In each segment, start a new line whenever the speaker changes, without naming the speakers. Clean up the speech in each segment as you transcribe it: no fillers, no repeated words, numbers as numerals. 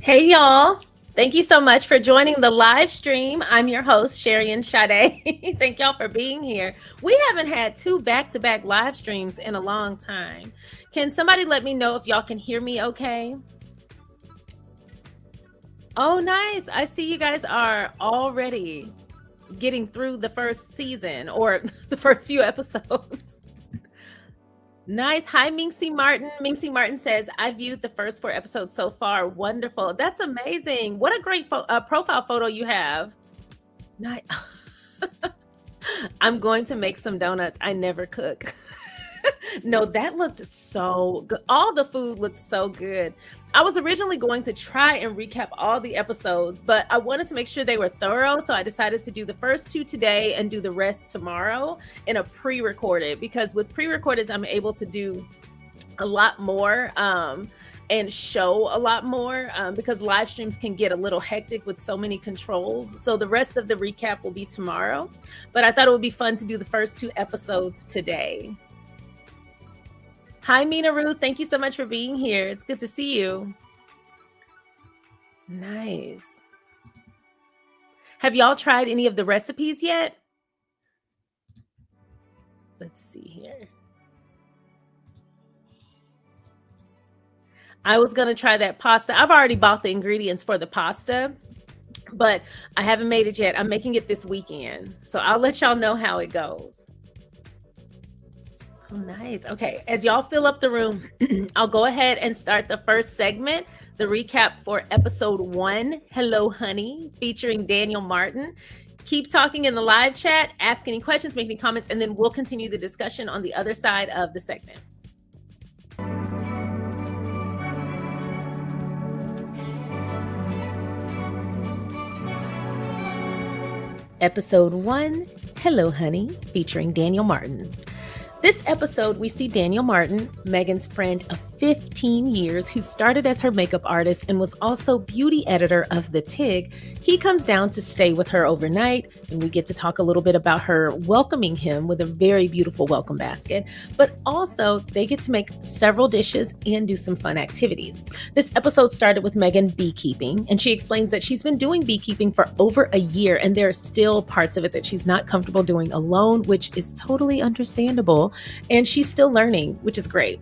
Hey y'all. Thank you so much for joining the live stream. I'm your host, SharionSade. Thank y'all for being here. We haven't had two back-to-back live streams in a long time. Can somebody let me know if y'all can hear me okay? Oh, nice. I see you guys are already getting through the first season or the first few episodes. Nice. Hi, Minxie Martin. Minxie Martin says, I viewed the first four episodes so far. Wonderful. That's amazing. What a great profile photo you have. Nice. I'm going to make some donuts. I never cook. No, that looked so good. All the food looked so good. I was originally going to try and recap all the episodes, but I wanted to make sure they were thorough. So I decided to do the first two today and do the rest tomorrow in a pre-recorded, because with pre-recorded, I'm able to do a lot more and show a lot more because live streams can get a little hectic with so many controls. So the rest of the recap will be tomorrow, but I thought it would be fun to do the first two episodes today. Hi, Mina Ruth. Thank you so much for being here. It's good to see you. Nice. Have y'all tried any of the recipes yet? Let's see here. I was going to try that pasta. I've already bought the ingredients for the pasta, but I haven't made it yet. I'm making it this weekend. So I'll let y'all know how it goes. Oh, nice. Okay, as y'all fill up the room, I'll go ahead and start the first segment, the recap for episode 1, Hello Honey, featuring Daniel Martin. Keep talking in the live chat, ask any questions, make any comments, and then we'll continue the discussion on the other side of the segment. Episode 1, Hello Honey, featuring Daniel Martin. This episode, we see Daniel Martin, Meghan's friend of 15 years, who started as her makeup artist and was also beauty editor of The Tig. He comes down to stay with her overnight, and we get to talk a little bit about her welcoming him with a very beautiful welcome basket. But also, they get to make several dishes and do some fun activities. This episode started with Meghan beekeeping, and she explains that she's been doing beekeeping for over a year, and there are still parts of it that she's not comfortable doing alone, which is totally understandable. And she's still learning, which is great.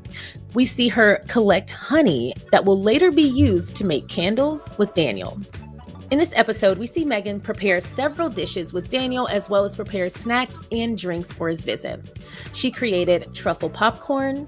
We see her collect honey that will later be used to make candles with Daniel. In this episode, we see Meghan prepare several dishes with Daniel, as well as prepare snacks and drinks for his visit. She created truffle popcorn.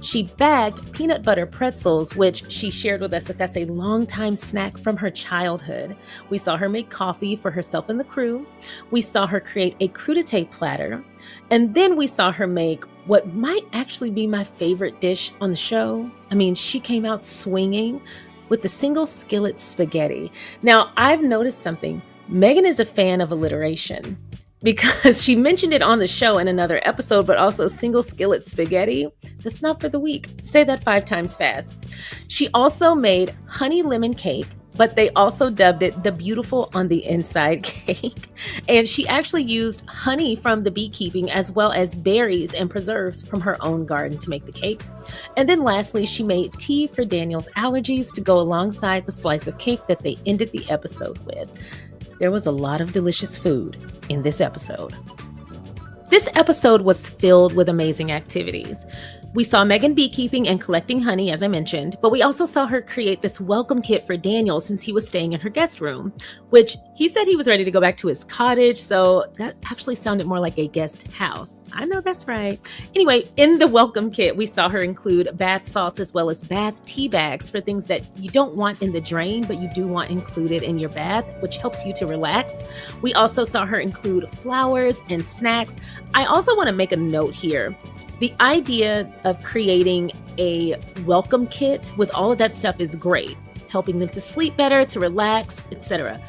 She bagged peanut butter pretzels, which she shared with us that that's a longtime snack from her childhood. We saw her make coffee for herself and the crew. We saw her create a crudité platter. And then we saw her make what might actually be my favorite dish on the show. I mean, she came out swinging with the single skillet spaghetti. Now, I've noticed something. Meghan is a fan of alliteration because she mentioned it on the show in another episode, but also single skillet spaghetti. That's not for the weak. Say that 5 times fast. She also made honey lemon cake, but they also dubbed it the beautiful on the inside cake. And she actually used honey from the beekeeping as well as berries and preserves from her own garden to make the cake. And then lastly, she made tea for Daniel's allergies to go alongside the slice of cake that they ended the episode with. There was a lot of delicious food in this episode. This episode was filled with amazing activities. We saw Meghan beekeeping and collecting honey, as I mentioned, but we also saw her create this welcome kit for Daniel since he was staying in her guest room, which he said he was ready to go back to his cottage, so that actually sounded more like a guest house. I know that's right. Anyway, in the welcome kit, we saw her include bath salts as well as bath tea bags for things that you don't want in the drain, but you do want included in your bath, which helps you to relax. We also saw her include flowers and snacks. I also want to make a note here. The idea of creating a welcome kit with all of that stuff is great, helping them to sleep better, to relax, etc.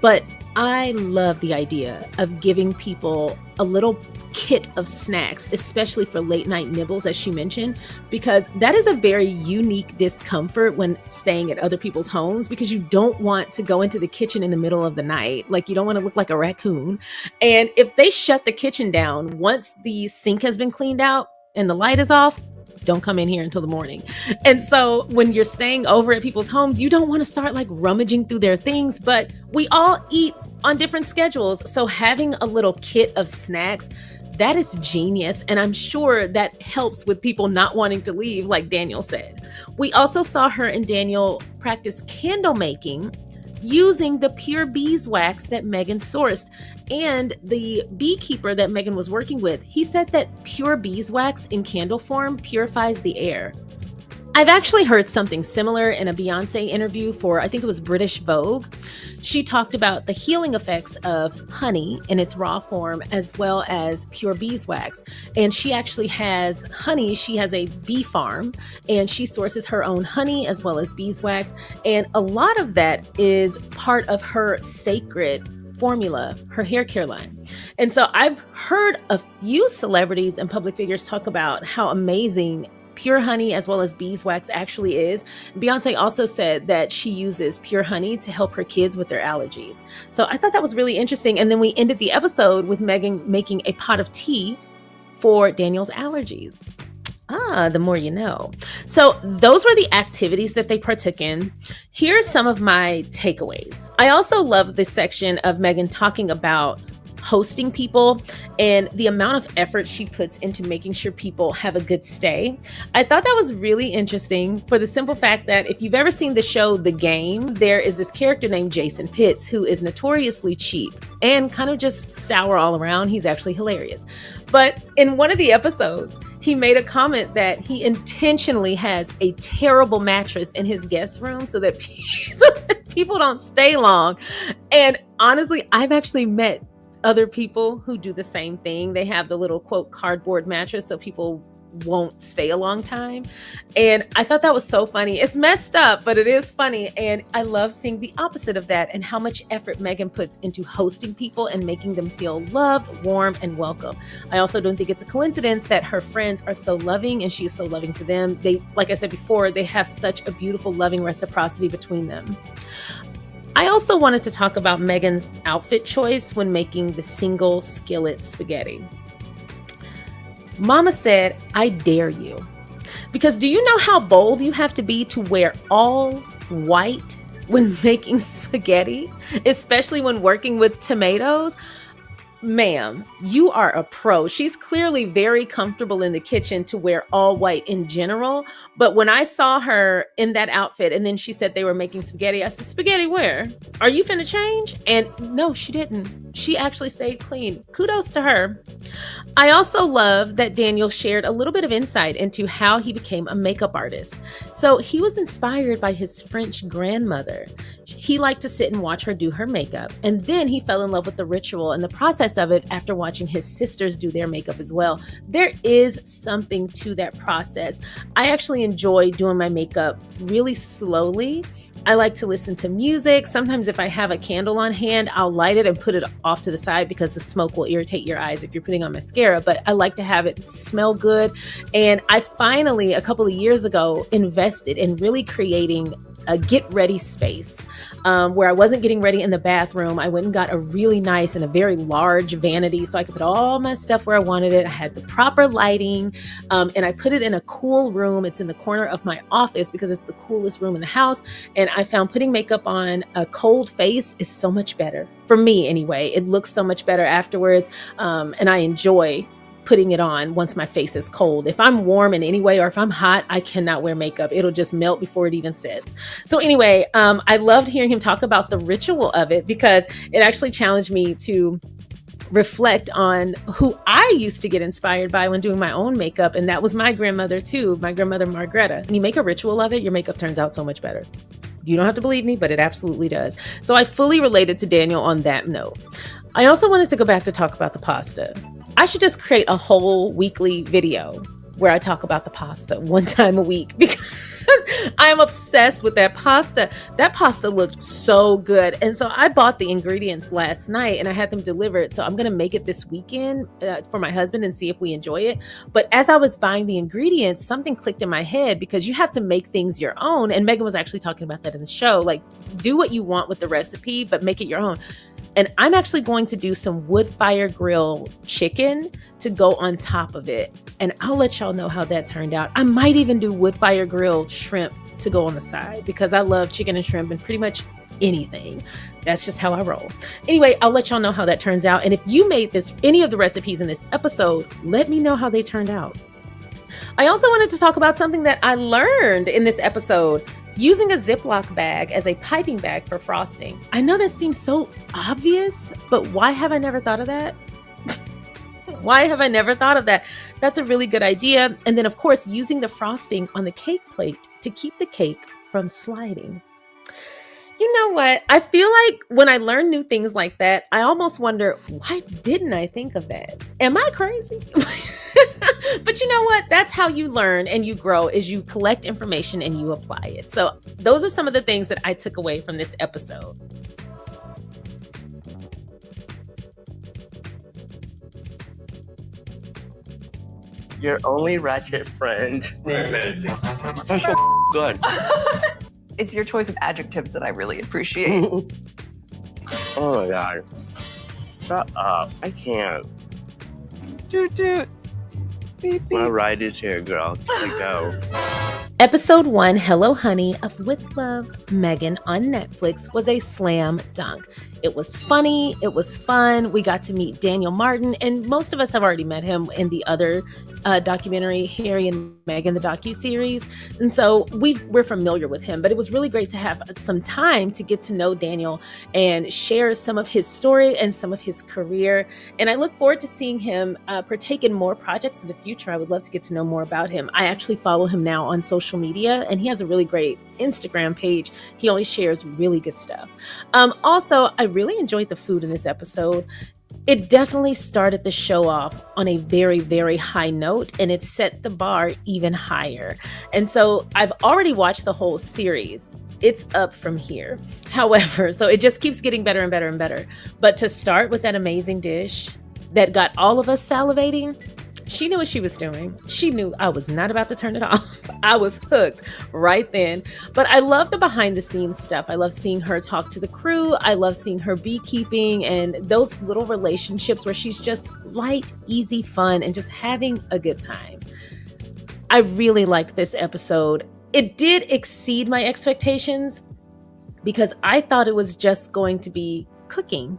But I love the idea of giving people a little kit of snacks, especially for late night nibbles, as she mentioned, because that is a very unique discomfort when staying at other people's homes, because you don't want to go into the kitchen in the middle of the night. Like, you don't want to look like a raccoon. And if they shut the kitchen down once the sink has been cleaned out and the light is off, don't come in here until the morning. And so when you're staying over at people's homes, you don't want to start like rummaging through their things, but we all eat on different schedules. So having a little kit of snacks, that is genius. And I'm sure that helps with people not wanting to leave, like Daniel said. We also saw her and Daniel practice candle making using the pure beeswax that Meghan sourced. And the beekeeper that Meghan was working with, he said that pure beeswax in candle form purifies the air. I've actually heard something similar in a Beyonce interview for, I think it was British Vogue. She talked about the healing effects of honey in its raw form, as well as pure beeswax. And she actually has honey. She has a bee farm, and she sources her own honey as well as beeswax. And a lot of that is part of her sacred formula, her hair care line. And so I've heard a few celebrities and public figures talk about how amazing pure honey as well as beeswax actually is. Beyonce also said that she uses pure honey to help her kids with their allergies. So I thought that was really interesting. And then we ended the episode with Meghan making a pot of tea for Daniel's allergies. The more you know. So those were the activities that they partook in. Here's some of my takeaways. I also love this section of Meghan talking about hosting people and the amount of effort she puts into making sure people have a good stay. I thought that was really interesting for the simple fact that if you've ever seen the show The Game, there is this character named Jason Pitts who is notoriously cheap and kind of just sour all around. He's actually hilarious. But in one of the episodes, he made a comment that he intentionally has a terrible mattress in his guest room so that people don't stay long. And honestly, I've actually met other people who do the same thing. They have the little quote cardboard mattress so people won't stay a long time. And I thought that was so funny. It's messed up, but it is funny. And I love seeing the opposite of that and how much effort Meghan puts into hosting people and making them feel loved, warm, and welcome. I also don't think it's a coincidence that her friends are so loving and she is so loving to them. They, like I said before, they have such a beautiful, loving reciprocity between them. I also wanted to talk about Meghan's outfit choice when making the single skillet spaghetti. Mama said, "I dare you." Because do you know how bold you have to be to wear all white when making spaghetti, especially when working with tomatoes? Ma'am, you are a pro. She's clearly very comfortable in the kitchen to wear all white in general. But when I saw her in that outfit and then she said they were making spaghetti, I said, "Spaghetti where? Are you finna change?" And no, she didn't. She actually stayed clean. Kudos to her. I also love that Daniel shared a little bit of insight into how he became a makeup artist. So he was inspired by his French grandmother. He liked to sit and watch her do her makeup. And then he fell in love with the ritual and the process of it after watching his sisters do their makeup as well. There is something to that process. I actually enjoy doing my makeup really slowly. I like to listen to music. Sometimes if I have a candle on hand, I'll light it and put it off to the side because the smoke will irritate your eyes if you're putting on mascara, but I like to have it smell good. And I finally, a couple of years ago, invested in really creating a get ready space where I wasn't getting ready in the bathroom. I went and got a really nice and a very large vanity so I could put all my stuff where I wanted it. I had the proper lighting and I put it in a cool room. It's in the corner of my office because it's the coolest room in the house. And I found putting makeup on a cold face is so much better. For me anyway, it looks so much better afterwards. And I enjoy putting it on once my face is cold. If I'm warm in any way or if I'm hot, I cannot wear makeup. It'll just melt before it even sets. So anyway, I loved hearing him talk about the ritual of it because it actually challenged me to reflect on who I used to get inspired by when doing my own makeup. And that was my grandmother too, my grandmother Margreta. When you make a ritual of it, your makeup turns out so much better. You don't have to believe me, but it absolutely does. So I fully related to Daniel on that note. I also wanted to go back to talk about the pasta. I should just create a whole weekly video where I talk about the pasta one time a week because I'm obsessed with that pasta. That pasta looked so good. And so I bought the ingredients last night and I had them delivered. So I'm going to make it this weekend for my husband and see if we enjoy it. But as I was buying the ingredients, something clicked in my head because you have to make things your own. And Meghan was actually talking about that in the show. Like, do what you want with the recipe, but make it your own. And I'm actually going to do some wood fire grill chicken to go on top of it. And I'll let y'all know how that turned out. I might even do wood fire grill shrimp to go on the side because I love chicken and shrimp and pretty much anything. That's just how I roll. Anyway, I'll let y'all know how that turns out. And if you made any of the recipes in this episode, let me know how they turned out. I also wanted to talk about something that I learned in this episode, using a Ziploc bag as a piping bag for frosting. I know that seems so obvious, but why have I never thought of that? Why have I never thought of that? That's a really good idea. And then, of course, using the frosting on the cake plate to keep the cake from sliding. You know what? I feel like when I learn new things like that, I almost wonder, why didn't I think of that? Am I crazy? But you know what? That's how you learn and you grow, is you collect information and you apply it. So those are some of the things that I took away from this episode.
Your only ratchet friend.
That's so good.
It's your choice of adjectives that I really appreciate.
Oh my god. Shut up. I can't.
Toot toot. Beep, beep.
My ride is here, girl. Gotta go.
Episode 1, Hello Honey of With Love, Meghan on Netflix was a slam dunk. It was funny. It was fun. We got to meet Daniel Martin, and most of us have already met him in the other documentary, Harry and Meghan, the docuseries. And so we're familiar with him, but it was really great to have some time to get to know Daniel and share some of his story and some of his career. And I look forward to seeing him partake in more projects in the future. I would love to get to know more about him. I actually follow him now on social media, and he has a really great Instagram page. He always shares really good stuff. Also, I really enjoyed the food in this episode. It definitely started the show off on a very, very high note, and it set the bar even higher. And so I've already watched the whole series. It's up from here. However, so it just keeps getting better and better and better. But to start with that amazing dish that got all of us salivating, she knew what she was doing. She knew I was not about to turn it off. I was hooked right then. But I love the behind the scenes stuff. I love seeing her talk to the crew. I love seeing her beekeeping and those little relationships where she's just light, easy, fun, and just having a good time. I really liked this episode. It did exceed my expectations because I thought it was just going to be cooking.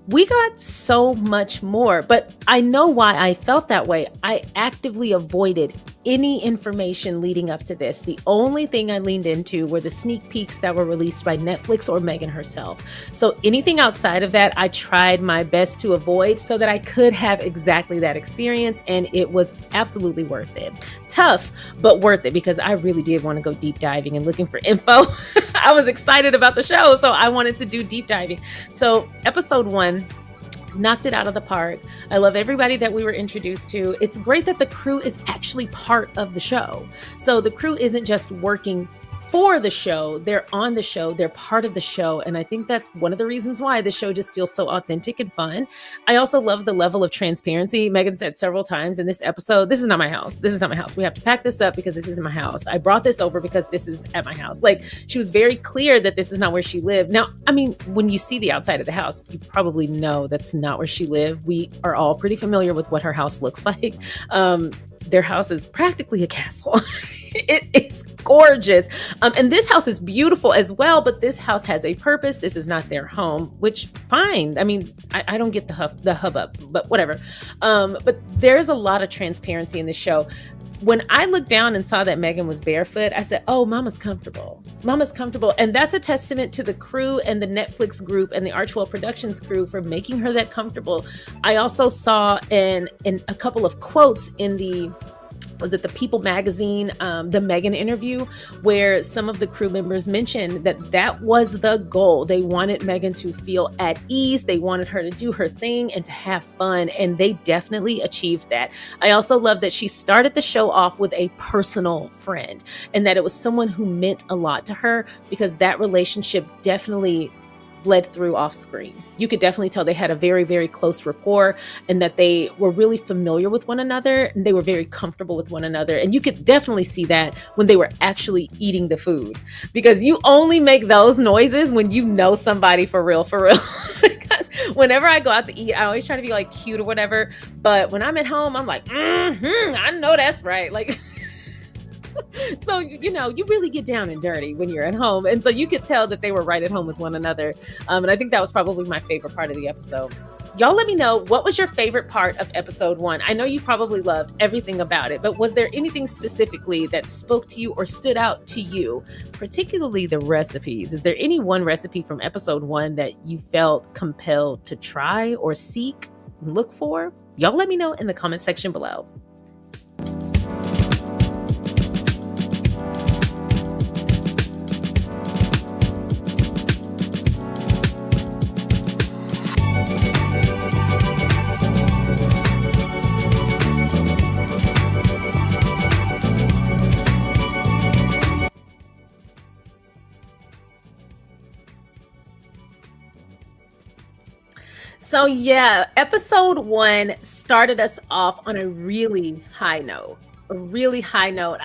We got so much more, but I know why I felt that way. I actively avoided any information leading up to this. The only thing I leaned into were the sneak peeks that were released by Netflix or Meghan herself. So anything outside of that, I tried my best to avoid so that I could have exactly that experience, and it was absolutely worth it. Tough, but worth it because I really did want to go deep diving and looking for info. I was excited about the show, so I wanted to do deep diving. So episode 1 knocked it out of the park. I love everybody that we were introduced to. It's great that the crew is actually part of the show. So the crew isn't just working for the show, they're on the show, they're part of the show. And I think that's one of the reasons why the show just feels so authentic and fun. I also love the level of transparency. Meghan said several times in this episode, this is not my house. This is not my house. We have to pack this up because this isn't my house. I brought this over because this is at my house. Like, she was very clear that this is not where she lived. Now, I mean, when you see the outside of the house, you probably know that's not where she lived. We are all pretty familiar with what her house looks like. Their house is practically a castle. It is gorgeous. And this house is beautiful as well, but this house has a purpose. This is not their home, which fine. I mean, I don't get the hubbub, but whatever. But there's a lot of transparency in the show. When I looked down and saw that Meghan was barefoot, I said, oh, mama's comfortable. Mama's comfortable. And that's a testament to the crew and the Netflix group and the Archewell Productions crew for making her that comfortable. I also saw in a couple of quotes in the People magazine, the Meghan interview, where some of the crew members mentioned that was the goal. They wanted Meghan to feel at ease. They wanted her to do her thing and to have fun. And they definitely achieved that. I also love that she started the show off with a personal friend and that it was someone who meant a lot to her, because that relationship definitely bled through off screen. You could definitely tell they had a very, very close rapport and that they were really familiar with one another and they were very comfortable with one another. And you could definitely see that when they were actually eating the food, because you only make those noises when you know somebody for real, for real. Because whenever I go out to eat, I always try to be like cute or whatever. But when I'm at home, I'm like, I know that's right. Like, so, you know, you really get down and dirty when you're at home. And so you could tell that they were right at home with one another. And I think that was probably my favorite part of the episode. Y'all let me know, what was your favorite part of episode 1? I know you probably loved everything about it, but was there anything specifically that spoke to you or stood out to you, particularly the recipes? Is there any one recipe from episode 1 that you felt compelled to try or seek and look for? Y'all let me know in the comment section below. So yeah, episode 1 started us off on a really high note. I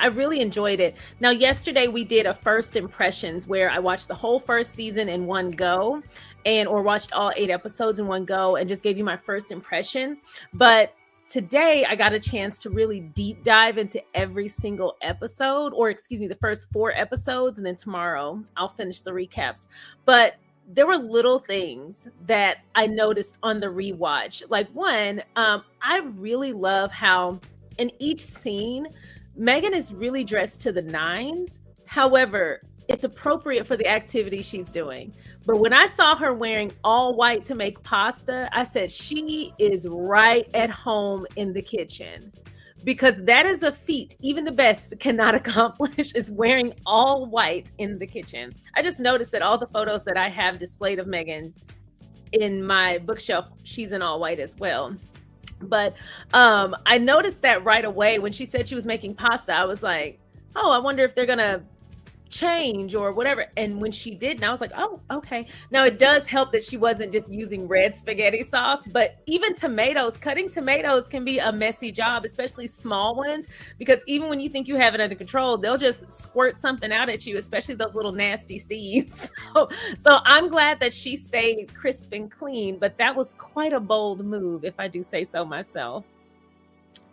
really enjoyed it. Now, yesterday we did a first impressions where I watched the whole first season in one go or watched all 8 episodes in one go and just gave you my first impression. But today I got a chance to really deep dive into every single episode, or excuse me, the first 4 episodes. And then tomorrow I'll finish the recaps. But there were little things that I noticed on the rewatch. Like one, I really love how in each scene, Meghan is really dressed to the nines. However, it's appropriate for the activity she's doing. But when I saw her wearing all white to make pasta, I said, she is right at home in the kitchen. Because that is a feat even the best cannot accomplish, is wearing all white in the kitchen. I just noticed that all the photos that I have displayed of Meghan in my bookshelf, she's in all white as well. But I noticed that right away when she said she was making pasta. I was like, oh, I wonder if they're going to change or whatever. And when she did, and I was like, oh, okay. Now it does help that she wasn't just using red spaghetti sauce, but even tomatoes, cutting tomatoes can be a messy job, especially small ones, because even when you think you have it under control, they'll just squirt something out at you, especially those little nasty seeds. So I'm glad that she stayed crisp and clean, but that was quite a bold move, if I do say so myself.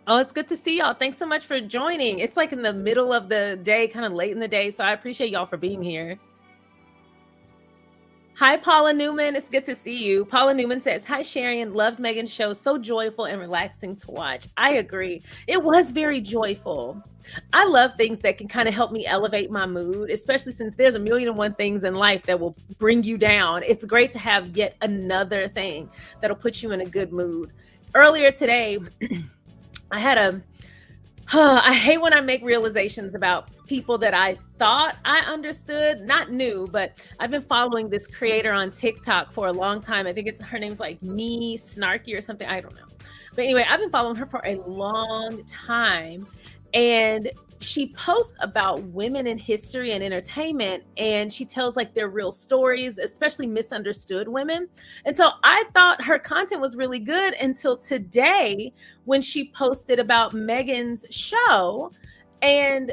Oh, it's good to see y'all. Thanks so much for joining. It's like in the middle of the day, kind of late in the day. So I appreciate y'all for being here. Hi, Paula Newman. It's good to see you. Paula Newman says, hi, Sharion. Loved Meghan's show. So joyful and relaxing to watch. I agree. It was very joyful. I love things that can kind of help me elevate my mood, especially since there's a million and one things in life that will bring you down. It's great to have yet another thing that'll put you in a good mood. Earlier today, I hate when I make realizations about people that I thought I understood, not knew, but I've been following this creator on TikTok for a long time. I think her name's like Me Snarky or something. I don't know. But anyway, I've been following her for a long time. And she posts about women in history and entertainment, and she tells like their real stories, especially misunderstood women. And so I thought her content was really good until today when she posted about Meghan's show, and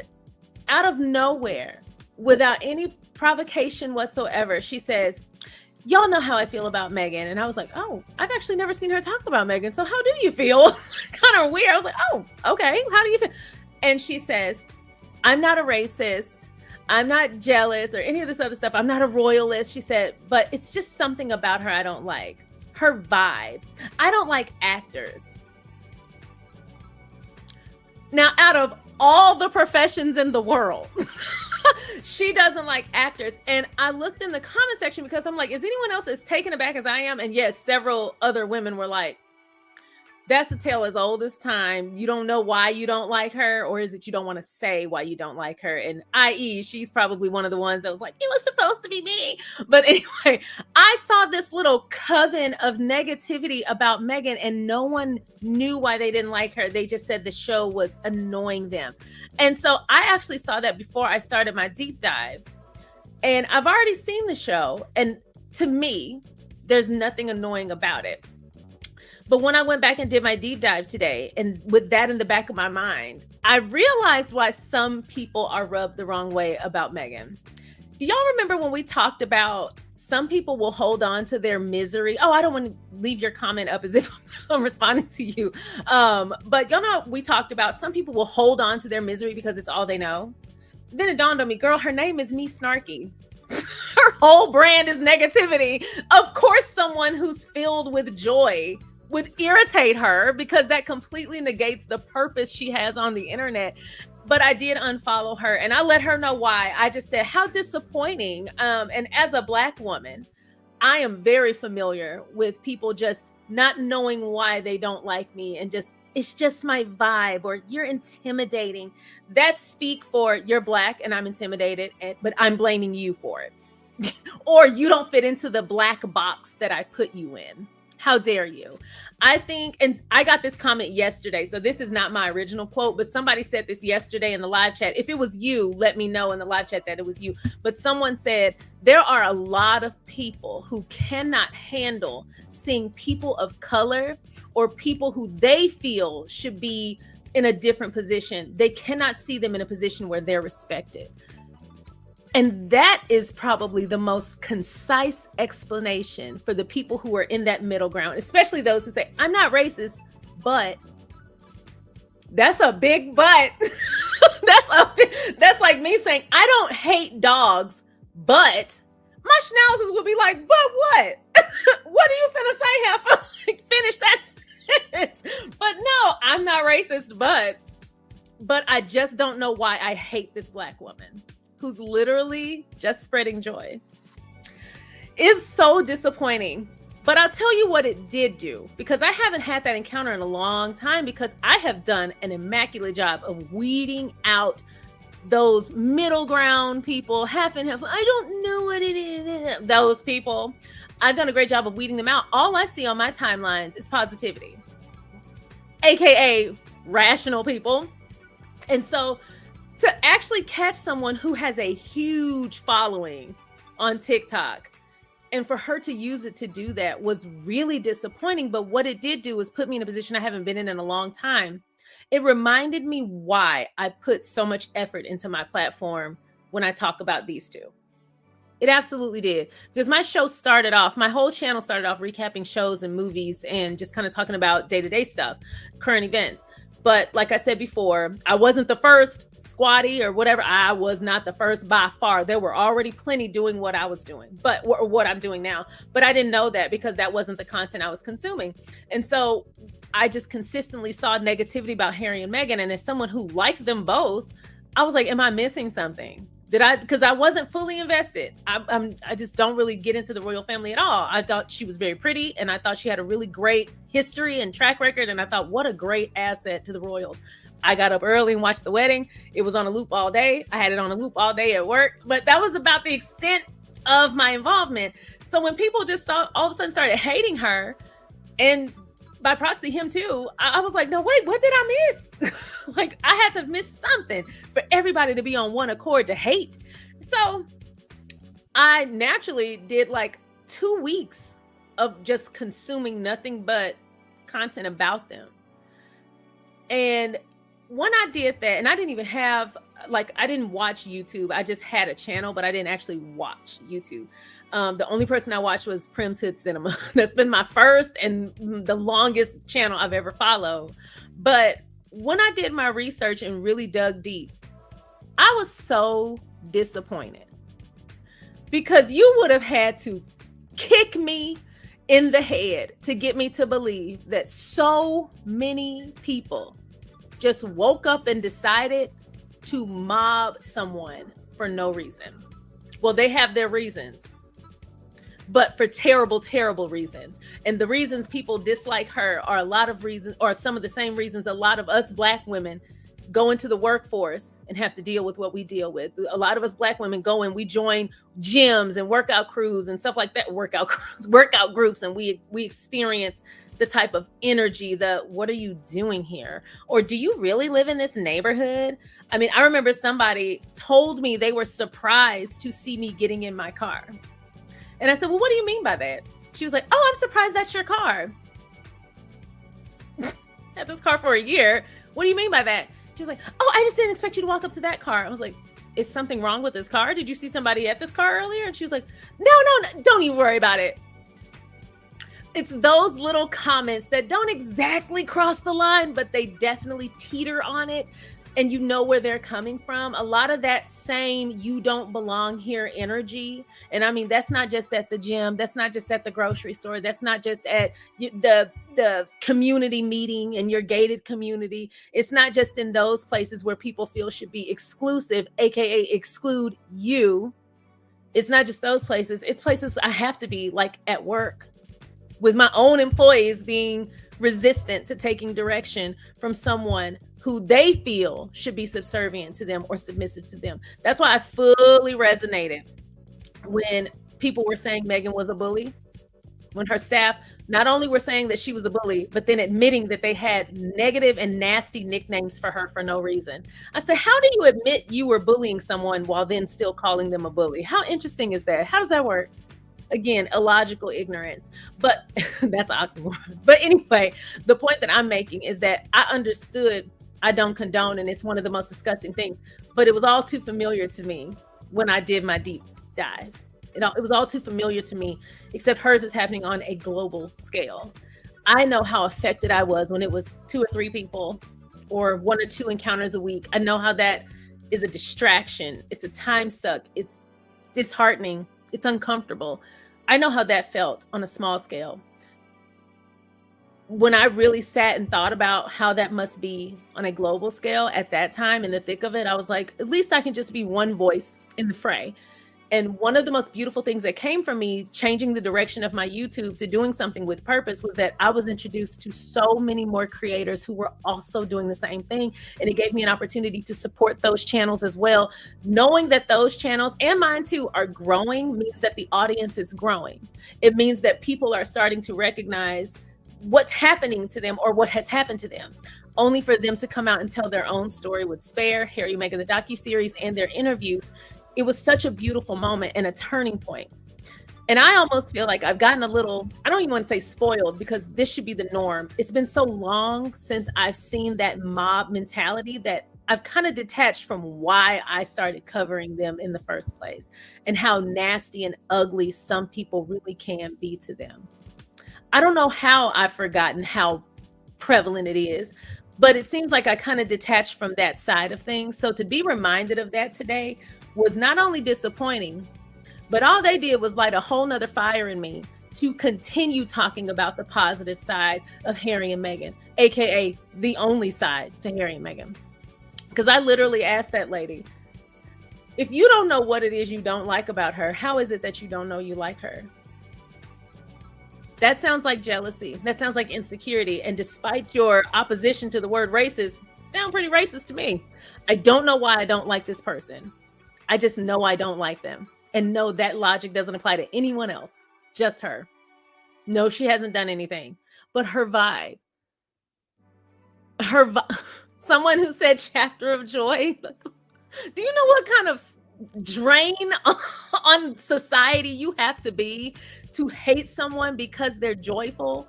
out of nowhere, without any provocation whatsoever, she says, y'all know how I feel about Meghan. And I was like, oh, I've actually never seen her talk about Meghan. So how do you feel? Kind of weird. I was like, oh, okay. How do you feel? And she says, I'm not a racist. I'm not jealous or any of this other stuff. I'm not a royalist. She said, but it's just something about her I don't like. Her vibe. I don't like actors. Now, out of all the professions in the world, she doesn't like actors. And I looked in the comment section because I'm like, is anyone else as taken aback as I am? And yes, several other women were like, that's a tale as old as time. You don't know why you don't like her, or is it you don't want to say why you don't like her? And i.e., she's probably one of the ones that was like, it was supposed to be me. But anyway, I saw this little coven of negativity about Meghan, and no one knew why they didn't like her. They just said the show was annoying them. And so I actually saw that before I started my deep dive. And I've already seen the show, and to me, there's nothing annoying about it. But when I went back and did my deep dive today, and with that in the back of my mind, I realized why some people are rubbed the wrong way about Meghan. Do y'all remember when we talked about some people will hold on to their misery? Oh, I don't want to leave your comment up as if I'm responding to you. But y'all know, we talked about some people will hold on to their misery because it's all they know. Then it dawned on me, girl, her name is Me Snarky. Her whole brand is negativity. Of course, someone who's filled with joy would irritate her because that completely negates the purpose she has on the internet. But I did unfollow her and I let her know why. I just said, how disappointing. And as a Black woman, I am very familiar with people just not knowing why they don't like me and just, it's just my vibe, or you're intimidating. That speak for you're Black and I'm intimidated, but I'm blaming you for it. Or you don't fit into the Black box that I put you in. How dare you? I think, and I got this comment yesterday, so this is not my original quote, but somebody said this yesterday in the live chat. If it was you, let me know in the live chat that it was you. But someone said, there are a lot of people who cannot handle seeing people of color or people who they feel should be in a different position. They cannot see them in a position where they're respected. And that is probably the most concise explanation for the people who are in that middle ground, especially those who say, I'm not racist, but that's a big but. That's like me saying, I don't hate dogs, but my schnauzers would be like, but what? What are you finna say, heifer? Finish that sentence. But no, I'm not racist, but I just don't know why I hate this Black woman who's literally just spreading joy. It's so disappointing. But I'll tell you what it did do, because I haven't had that encounter in a long time, because I have done an immaculate job of weeding out those middle ground people, half and half. I don't know what it is. Those people, I've done a great job of weeding them out. All I see on my timelines is positivity, AKA rational people. And so to actually catch someone who has a huge following on TikTok and for her to use it to do that was really disappointing. But what it did do was put me in a position I haven't been in a long time. It reminded me why I put so much effort into my platform when I talk about these two. It absolutely did. Because my whole channel started off recapping shows and movies and just kind of talking about day-to-day stuff, current events. But like I said before, I wasn't the first squatty or whatever. I was not the first by far. There were already plenty doing what I was doing, but what I'm doing now. But I didn't know that because that wasn't the content I was consuming. And so I just consistently saw negativity about Harry and Meghan. And as someone who liked them both, I was like, am I missing something? Because I wasn't fully invested. I just don't really get into the royal family at all. I thought she was very pretty and I thought she had a really great history and track record. And I thought, what a great asset to the royals. I got up early and watched the wedding. It was on a loop all day. I had it on a loop all day at work, but that was about the extent of my involvement. So when people just all of a sudden started hating her, and by proxy him too, I was like, no, wait, what did I miss? Like I had to miss something for everybody to be on one accord to hate. So I naturally did like 2 weeks of just consuming nothing but content about them. And when I did that, and I didn't even have, I didn't watch YouTube. I just had a channel, but I didn't actually watch YouTube. The only person I watched was Prim's Hood Cinema. That's been my first and the longest channel I've ever followed. But when I did my research and really dug deep, I was so disappointed because you would have had to kick me in the head to get me to believe that so many people just woke up and decided to mob someone for no reason. Well, they have their reasons, but for terrible, terrible reasons. And the reasons people dislike her are a lot of reasons, or some of the same reasons a lot of us Black women go into the workforce and have to deal with what we deal with. A lot of us Black women go and we join gyms and workout crews and stuff like that, workout groups, and we experience the type of energy, what are you doing here? Or do you really live in this neighborhood? I mean, I remember somebody told me they were surprised to see me getting in my car. And I said, well, what do you mean by that? She was like, oh, I'm surprised that's your car. Had this car for a year. What do you mean by that? She was like, oh, I just didn't expect you to walk up to that car. I was like, is something wrong with this car? Did you see somebody at this car earlier? And she was like, no, don't even worry about it. It's those little comments that don't exactly cross the line, but they definitely teeter on it. And you know where they're coming from. A lot of that same "you don't belong here" energy. And I mean, that's not just at the gym. That's not just at the grocery store. That's not just at the community meeting in your gated community. It's not just in those places where people feel should be exclusive, aka exclude you. It's not just those places. It's places I have to be, like at work, with my own employees being resistant to taking direction from someone who they feel should be subservient to them or submissive to them. That's why I fully resonated when people were saying Meghan was a bully, when her staff not only were saying that she was a bully, but then admitting that they had negative and nasty nicknames for her for no reason. I said, how do you admit you were bullying someone while then still calling them a bully? How interesting is that? How does that work? Again, illogical ignorance, but that's an oxymoron. But anyway, the point that I'm making is that I understood. I don't condone, and it's one of the most disgusting things, but it was all too familiar to me when I did my deep dive. It was all too familiar to me, except hers is happening on a global scale. I know how affected I was when it was 2 or 3 people or 1 or 2 encounters a week. I know how that is a distraction. It's a time suck. It's disheartening. It's uncomfortable. I know how that felt on a small scale. When I really sat and thought about how that must be on a global scale at that time, in the thick of it, I was like, at least I can just be one voice in the fray. And one of the most beautiful things that came from me changing the direction of my YouTube to doing something with purpose was that I was introduced to so many more creators who were also doing the same thing. And it gave me an opportunity to support those channels as well. Knowing that those channels, and mine too, are growing means that the audience is growing. It means that people are starting to recognize what's happening to them or what has happened to them, only for them to come out and tell their own story with Spare, Harry Meghan, the docuseries, and their interviews. It was such a beautiful moment and a turning point. And I almost feel like I've gotten a little, I don't even want to say spoiled, because this should be the norm. It's been so long since I've seen that mob mentality that I've kind of detached from why I started covering them in the first place and how nasty and ugly some people really can be to them. I don't know how I've forgotten how prevalent it is, but it seems like I kind of detached from that side of things. So to be reminded of that today was not only disappointing, but all they did was light a whole nother fire in me to continue talking about the positive side of Harry and Meghan, aka the only side to Harry and Meghan. Because I literally asked that lady, if you don't know what it is you don't like about her, how is it that you don't know you like her? That sounds like jealousy. That sounds like insecurity. And despite your opposition to the word racist, sound pretty racist to me. I don't know why I don't like this person. I just know I don't like them. And no, that logic doesn't apply to anyone else. Just her. No, she hasn't done anything. But her vibe. Someone who said chapter of joy. Do you know what kind of drain on society you have to be to hate someone because they're joyful?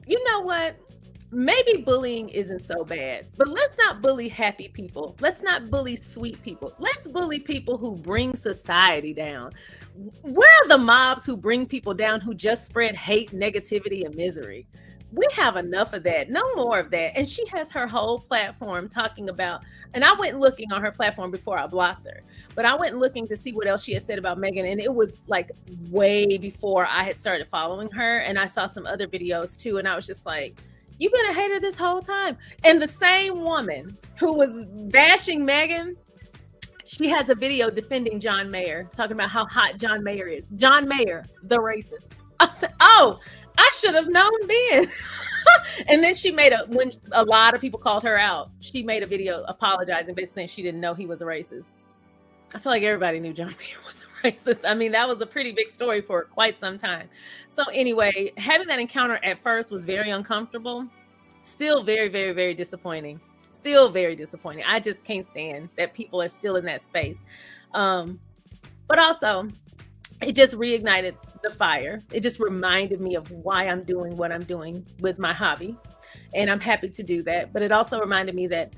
You know what? Maybe bullying isn't so bad, but let's not bully happy people. Let's not bully sweet people. Let's bully people who bring society down. Where are the mobs who bring people down, who just spread hate, negativity, and misery? We have enough of that. No more of that. And she has her whole platform talking about, and I went looking on her platform before I blocked her, but I went looking to see what else she had said about Meghan. And it was like way before I had started following her. And I saw some other videos too. And I was just like, you've been a hater this whole time. And the same woman who was bashing Meghan, she has a video defending John Mayer, talking about how hot John Mayer is. John Mayer, the racist. I said, oh, I should have known then. And then she made when a lot of people called her out, she made a video apologizing, basically saying she didn't know he was a racist. I feel like everybody knew John Mayer was a racist. I mean, that was a pretty big story for quite some time. So anyway, having that encounter at first was very uncomfortable. Still very, very, very disappointing. Still very disappointing. I just can't stand that people are still in that space. But also, it just reignited the fire. It just reminded me of why I'm doing what I'm doing with my hobby. And I'm happy to do that. But it also reminded me that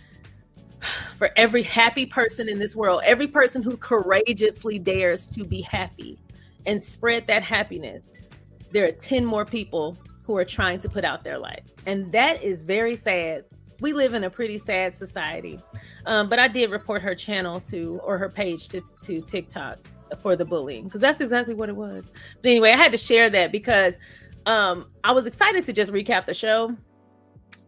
for every happy person in this world, every person who courageously dares to be happy and spread that happiness, there are 10 more people who are trying to put out their light. And that is very sad. We live in a pretty sad society. But I did report her channel or her page to TikTok for the bullying, because that's exactly what it was. But anyway, I had to share that because I was excited to just recap the show.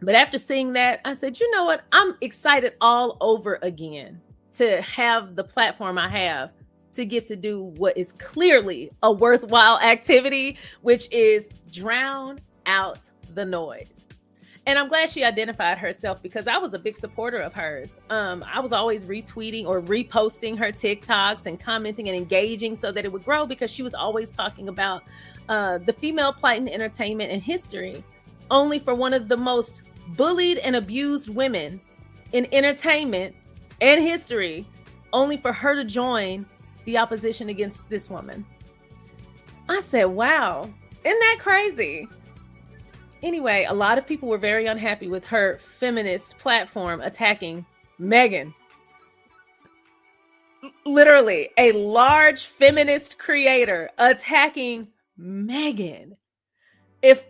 But after seeing that, I said, you know what? I'm excited all over again to have the platform I have to get to do what is clearly a worthwhile activity, which is drown out the noise. And I'm glad she identified herself, because I was a big supporter of hers. I was always retweeting or reposting her TikToks and commenting and engaging so that it would grow, because she was always talking about the female plight in entertainment and history, only for one of the most bullied and abused women in entertainment and history, only for her to join the opposition against this woman. I said, wow, isn't that crazy? Anyway, a lot of people were very unhappy with her feminist platform attacking Meghan. Literally, a large feminist creator attacking Meghan. If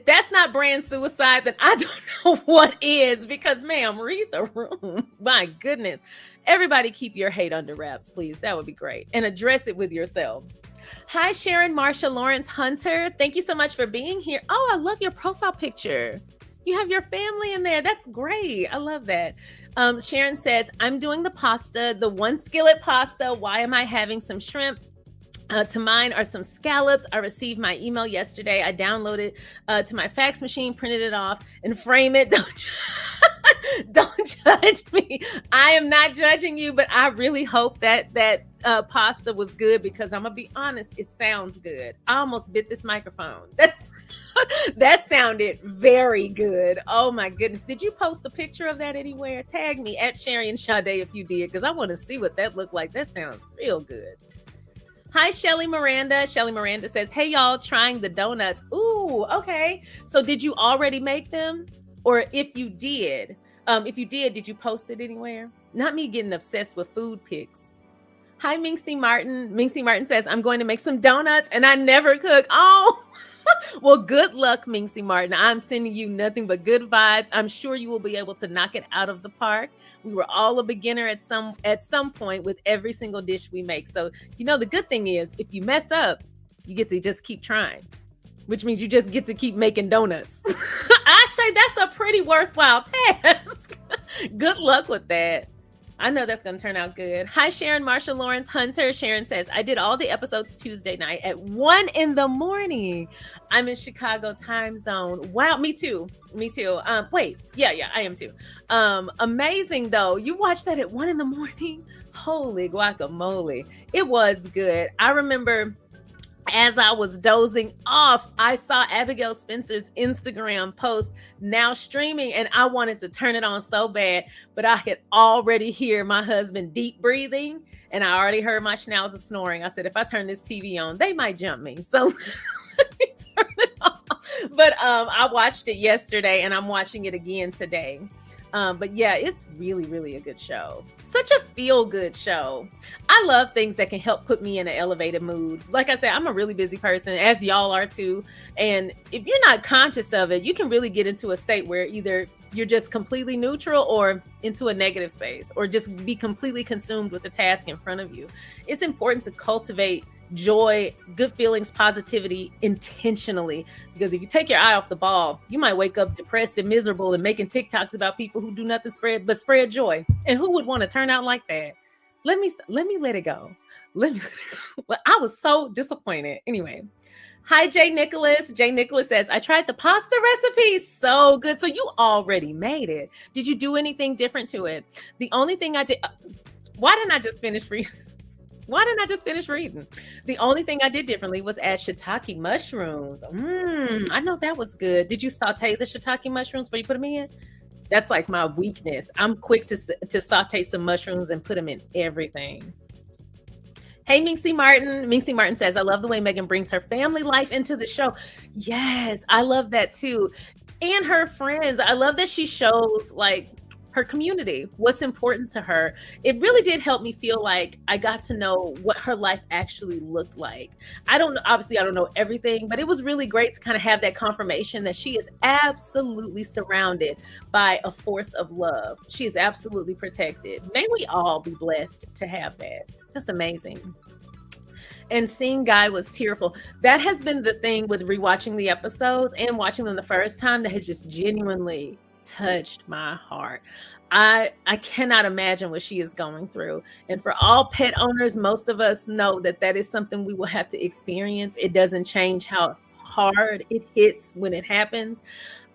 that's not brand suicide, then I don't know what is, because ma'am, read the room. My goodness. Everybody keep your hate under wraps, please. That would be great. And address it with yourself. Hi, Sharon, Marsha, Lawrence, Hunter. Thank you so much for being here. Oh, I love your profile picture. You have your family in there. That's great. I love that. Sharon says, I'm doing the pasta, the 1 skillet pasta. Why am I having some shrimp? To mine are some scallops. I received my email yesterday. I downloaded to my fax machine, printed it off, and frame it. Don't judge me. I am not judging you, but I really hope that pasta was good, because I'm gonna be honest, it sounds good. I almost bit this microphone. That sounded very good. Oh my goodness. Did you post a picture of that anywhere? Tag me at SharionSade if you did, because I want to see what that looked like. That sounds real good. Hi, Shelly Miranda. Shelly Miranda says, hey, y'all, trying the donuts. Ooh, okay. So did you already make them? Or if you did, did you post it anywhere? Not me getting obsessed with food pics. Hi, Minxie Martin. Minxie Martin says, I'm going to make some donuts and I never cook. Oh, well, good luck, Minxie Martin. I'm sending you nothing but good vibes. I'm sure you will be able to knock it out of the park. We were all a beginner at some point with every single dish we make. So, the good thing is, if you mess up, you get to just keep trying, which means you just get to keep making donuts. I say that's a pretty worthwhile task. Good luck with that. I know that's going to turn out good. Hi, Sharon, Marsha, Lawrence, Hunter. Sharon says, I did all the episodes Tuesday night at 1 a.m. I'm in Chicago time zone. Wow, me too. Wait, yeah, I am too. Amazing though. You watched that at 1 a.m? Holy guacamole. It was good. I remember as I was dozing off, I saw Abigail Spencer's Instagram post now streaming, and I wanted to turn it on so bad, but I could already hear my husband deep breathing, and I already heard my schnauzer snoring. I said, if I turn this TV on, they might jump me. So let me turn it off. But I watched it yesterday, and I'm watching it again today. But yeah, it's really, really a good show. Such a feel-good show. I love things that can help put me in an elevated mood. Like I said, I'm a really busy person, as y'all are too. And if you're not conscious of it, you can really get into a state where either you're just completely neutral or into a negative space, or just be completely consumed with the task in front of you. It's important to cultivate joy, good feelings, positivity intentionally, because if you take your eye off the ball, you might wake up depressed and miserable and making TikToks about people who do nothing but spread joy. And who would want to turn out like that? Let me let it go. Well, I was so disappointed. Anyway. Hi, Jay Nicholas. Jay Nicholas says, I tried the pasta recipe. So good. So you already made it. Did you do anything different to it? The only thing I did, why didn't I just finish reading? The only thing I did differently was add shiitake mushrooms. I know that was good. Did you saute the shiitake mushrooms before you put them in? That's like my weakness. I'm quick to saute some mushrooms and put them in everything. Hey, Minxie Martin. Minxie Martin says, I love the way Meghan brings her family life into the show. Yes, I love that too. And her friends. I love that she shows like her community, what's important to her. It really did help me feel like I got to know what her life actually looked like. I don't know, obviously, I don't know everything, but it was really great to kind of have that confirmation that she is absolutely surrounded by a force of love. She is absolutely protected. May we all be blessed to have that. That's amazing. And seeing Guy was tearful. That has been the thing with rewatching the episodes and watching them the first time that has just genuinely touched my heart. I cannot imagine what she is going through. And for all pet owners, most of us know that that is something we will have to experience. It doesn't change how hard it hits when it happens.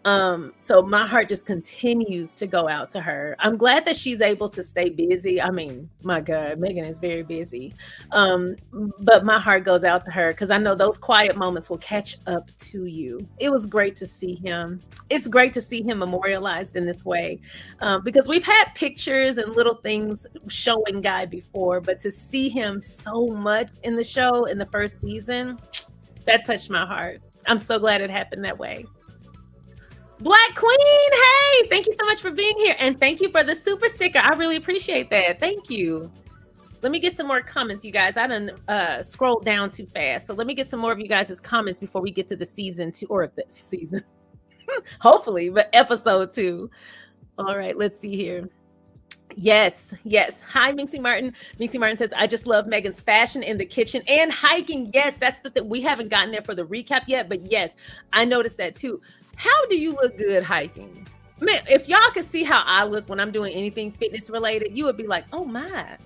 So my heart just continues to go out to her. I'm glad that she's able to stay busy. I mean, my God, Meghan is very busy. But my heart goes out to her because I know those quiet moments will catch up to you. It was great to see him. It's great to see him memorialized in this way because we've had pictures and little things showing Guy before, but to see him so much in the show in the first season, that touched my heart. I'm so glad it happened that way. Black Queen, hey, thank you so much for being here. And thank you for the super sticker. I really appreciate that. Thank you. Let me get some more comments, you guys. I done scrolled down too fast. So let me get some more of you guys' comments before we get to the season 2, or the season, hopefully, but episode 2. All right, let's see here. Yes. Hi, Minxie Martin. Minxie Martin says, I just love Meghan's fashion in the kitchen and hiking. Yes, that's the thing. We haven't gotten there for the recap yet, but yes, I noticed that too. How do you look good hiking? Man, if y'all could see how I look when I'm doing anything fitness related, you would be like, oh my.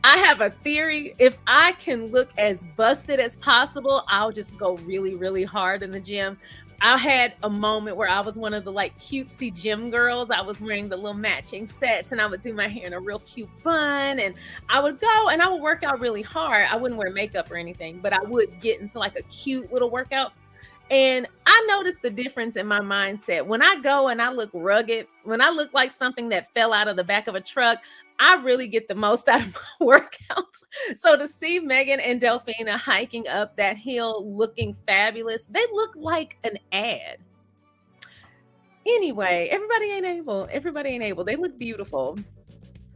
I have a theory. If I can look as busted as possible, I'll just go really, really hard in the gym. I had a moment where I was one of the like cutesy gym girls. I was wearing the little matching sets and I would do my hair in a real cute bun. And I would go and I would work out really hard. I wouldn't wear makeup or anything, but I would get into like a cute little workout. And I noticed the difference in my mindset. When I go and I look rugged, when I look like something that fell out of the back of a truck, I really get the most out of my workouts. So to see Meghan and Delphina hiking up that hill looking fabulous, they look like an ad. Anyway, everybody ain't able. They look beautiful.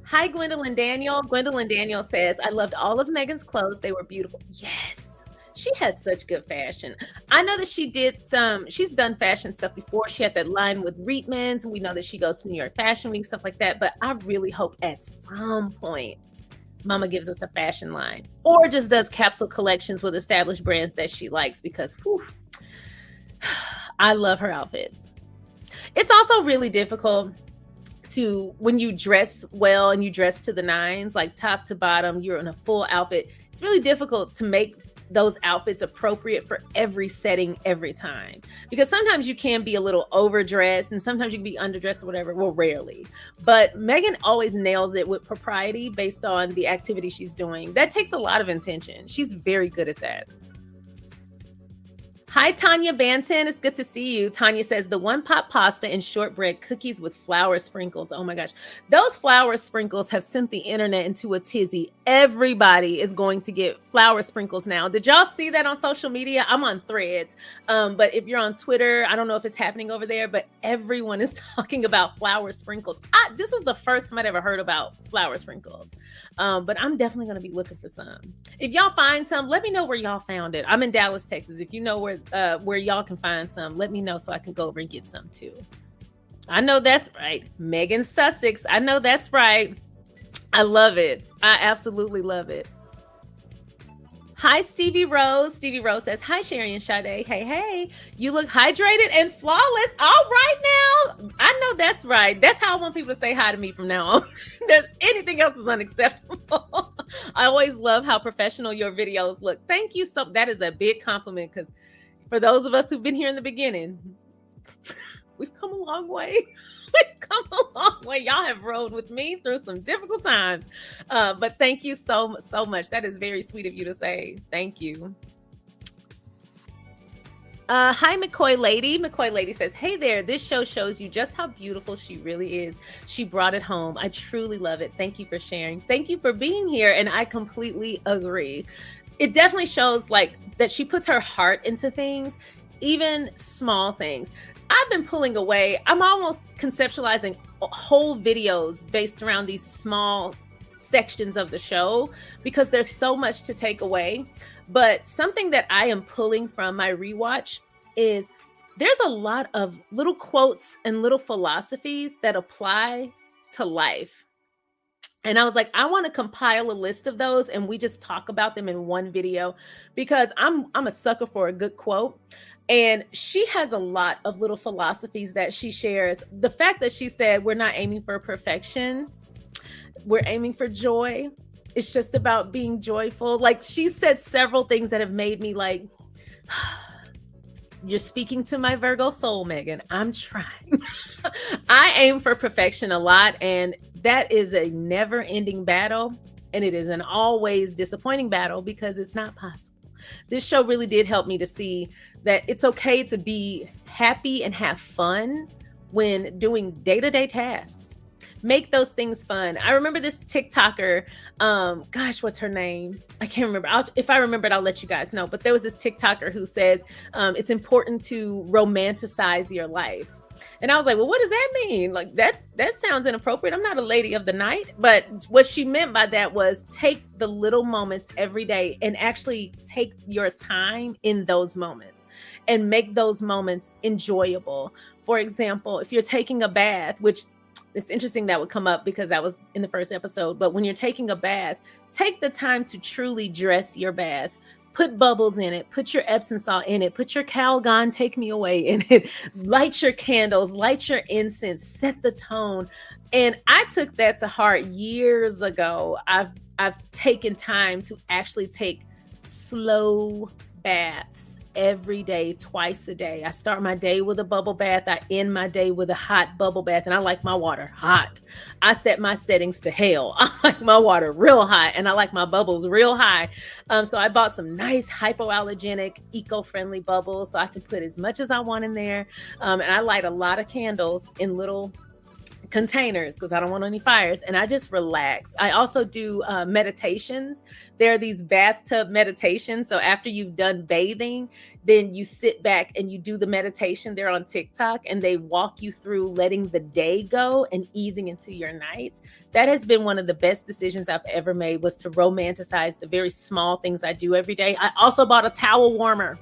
Hi, Gwendolyn Daniel. Gwendolyn Daniel says, I loved all of Meghan's clothes. They were beautiful. Yes. She has such good fashion. I know that she's done fashion stuff before. She had that line with Reitmans. We know that she goes to New York Fashion Week, stuff like that. But I really hope at some point Mama gives us a fashion line or just does capsule collections with established brands that she likes because whew, I love her outfits. It's also really difficult when you dress well and you dress to the nines, like top to bottom, you're in a full outfit. It's really difficult to make those outfits appropriate for every setting every time, because sometimes you can be a little overdressed and sometimes you can be underdressed or whatever. Well, rarely, but Meghan always nails it with propriety based on the activity she's doing. That takes a lot of intention. She's very good at that. Hi, Tanya Banton. It's good to see you. Tanya says the one pot pasta and shortbread cookies with flour sprinkles. Oh my gosh. Those flour sprinkles have sent the internet into a tizzy. Everybody is going to get flour sprinkles now. Did y'all see that on social media? I'm on Threads. But if you're on Twitter, I don't know if it's happening over there, but everyone is talking about flour sprinkles. This is the first time I'd ever heard about flour sprinkles. But I'm definitely going to be looking for some. If y'all find some, let me know where y'all found it. I'm in Dallas, Texas. If you know where y'all can find some, let me know so I can go over and get some too. I know that's right. Meghan Sussex. I know that's right. I love it. I absolutely love it. Hi, Stevie Rose. Stevie Rose says, hi, SharionSade. Hey, you look hydrated and flawless. All right now. I know that's right. That's how I want people to say hi to me from now on. Anything else is unacceptable. I always love how professional your videos look. Thank you. So that is a big compliment because for those of us who've been here in the beginning, we've come a long way. We've come a long way. Y'all have rode with me through some difficult times. But thank you so much. That is very sweet of you to say. Thank you. Hi, McCoy Lady. McCoy Lady says, "Hey there. This show shows you just how beautiful she really is. She brought it home. I truly love it. Thank you for sharing. Thank you for being here." And I completely agree. It definitely shows like that she puts her heart into things, even small things. I've been pulling away. I'm almost conceptualizing whole videos based around these small sections of the show because there's so much to take away. But something that I am pulling from my rewatch is there's a lot of little quotes and little philosophies that apply to life. And I was like, I want to compile a list of those and we just talk about them in one video because I'm a sucker for a good quote. And she has a lot of little philosophies that she shares. The fact that she said we're not aiming for perfection, we're aiming for joy. It's just about being joyful. Like she said several things that have made me like, you're speaking to my Virgo soul, Meghan. I'm trying. I aim for perfection a lot, and that is a never-ending battle, and it is an always disappointing battle because it's not possible. This show really did help me to see that it's okay to be happy and have fun when doing day-to-day tasks. Make those things fun. I remember this TikToker, gosh, what's her name? I can't remember. If I remember it, I'll let you guys know. But there was this TikToker who says it's important to romanticize your life. And I was like, well, what does that mean? Like that sounds inappropriate. I'm not a lady of the night. But what she meant by that was take the little moments every day and actually take your time in those moments and make those moments enjoyable. For example, if you're taking a bath, which it's interesting that would come up because that was in the first episode. But when you're taking a bath, take the time to truly dress your bath. Put bubbles in it. Put your Epsom salt in it. Put your Calgon Take Me Away in it. Light your candles. Light your incense. Set the tone. And I took that to heart years ago. I've taken time to actually take slow baths every day, twice a day. I start my day with a bubble bath. I end my day with a hot bubble bath, and I like my water hot. I set my settings to hell. I like my water real hot, and I like my bubbles real high. So I bought some nice hypoallergenic, eco-friendly bubbles so I can put as much as I want in there. And I light a lot of candles in little containers because I don't want any fires, and I just relax. I also do meditations. There are these bathtub meditations. So after you've done bathing, then you sit back and you do the meditation. They're on TikTok and they walk you through letting the day go and easing into your night. That has been one of the best decisions I've ever made, was to romanticize the very small things I do every day. I also bought a towel warmer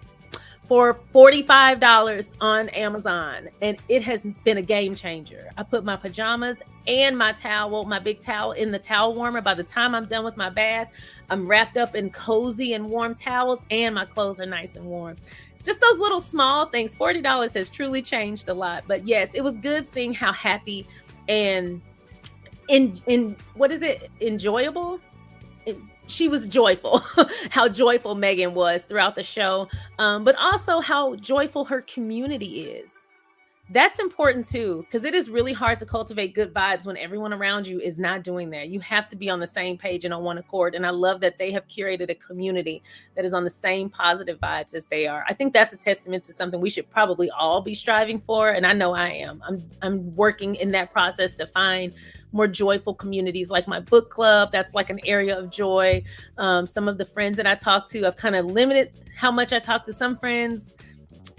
for $45 on Amazon, and it has been a game changer. I put my pajamas and my towel, my big towel, in the towel warmer. By the time I'm done with my bath, I'm wrapped up in cozy and warm towels, and my clothes are nice and warm. Just those little small things. $40 has truly changed a lot. But yes, it was good seeing how happy and enjoyable? She was joyful, how joyful Meghan was throughout the show, but also how joyful her community is. That's important too, because it is really hard to cultivate good vibes when everyone around you is not doing that. You have to be on the same page and on one accord. And I love that they have curated a community that is on the same positive vibes as they are. I think that's a testament to something we should probably all be striving for. And I know I am. I'm working in that process to find more joyful communities, like my book club. That's like an area of joy. Some of the friends that I talk to, I've kind of limited how much I talk to some friends.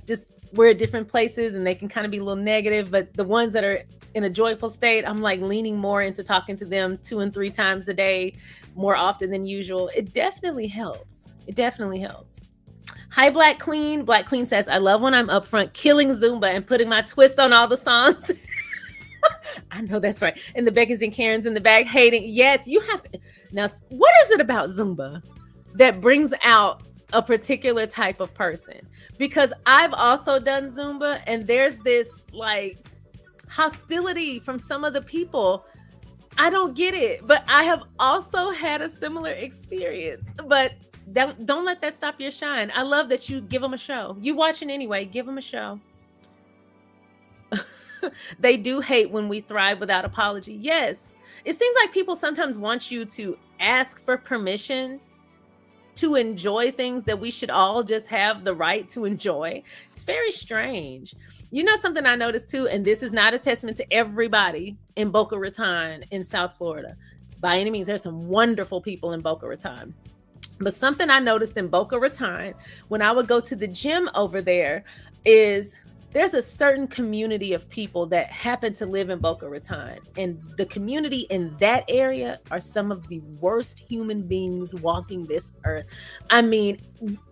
Just we're at different places and they can kind of be a little negative, but the ones that are in a joyful state, I'm like leaning more into talking to them 2 and 3 times a day, more often than usual. It definitely helps. It definitely helps. Hi, Black Queen. Black Queen says, I love when I'm up front killing Zumba and putting my twist on all the songs. I know that's right. And the Beckons and Karens in the back hating. Yes, you have to. Now, what is it about Zumba that brings out a particular type of person? Because I've also done Zumba and there's this like hostility from some of the people. I don't get it, but I have also had a similar experience. But don't let that stop your shine. I love that you give them a show. You watching anyway, give them a show. They do hate when we thrive without apology. Yes. It seems like people sometimes want you to ask for permission to enjoy things that we should all just have the right to enjoy. It's very strange. You know, something I noticed too, and this is not a testament to everybody in Boca Raton in South Florida. By any means, there's some wonderful people in Boca Raton. But something I noticed in Boca Raton when I would go to the gym over there is there's a certain community of people that happen to live in Boca Raton. And the community in that area are some of the worst human beings walking this earth. I mean,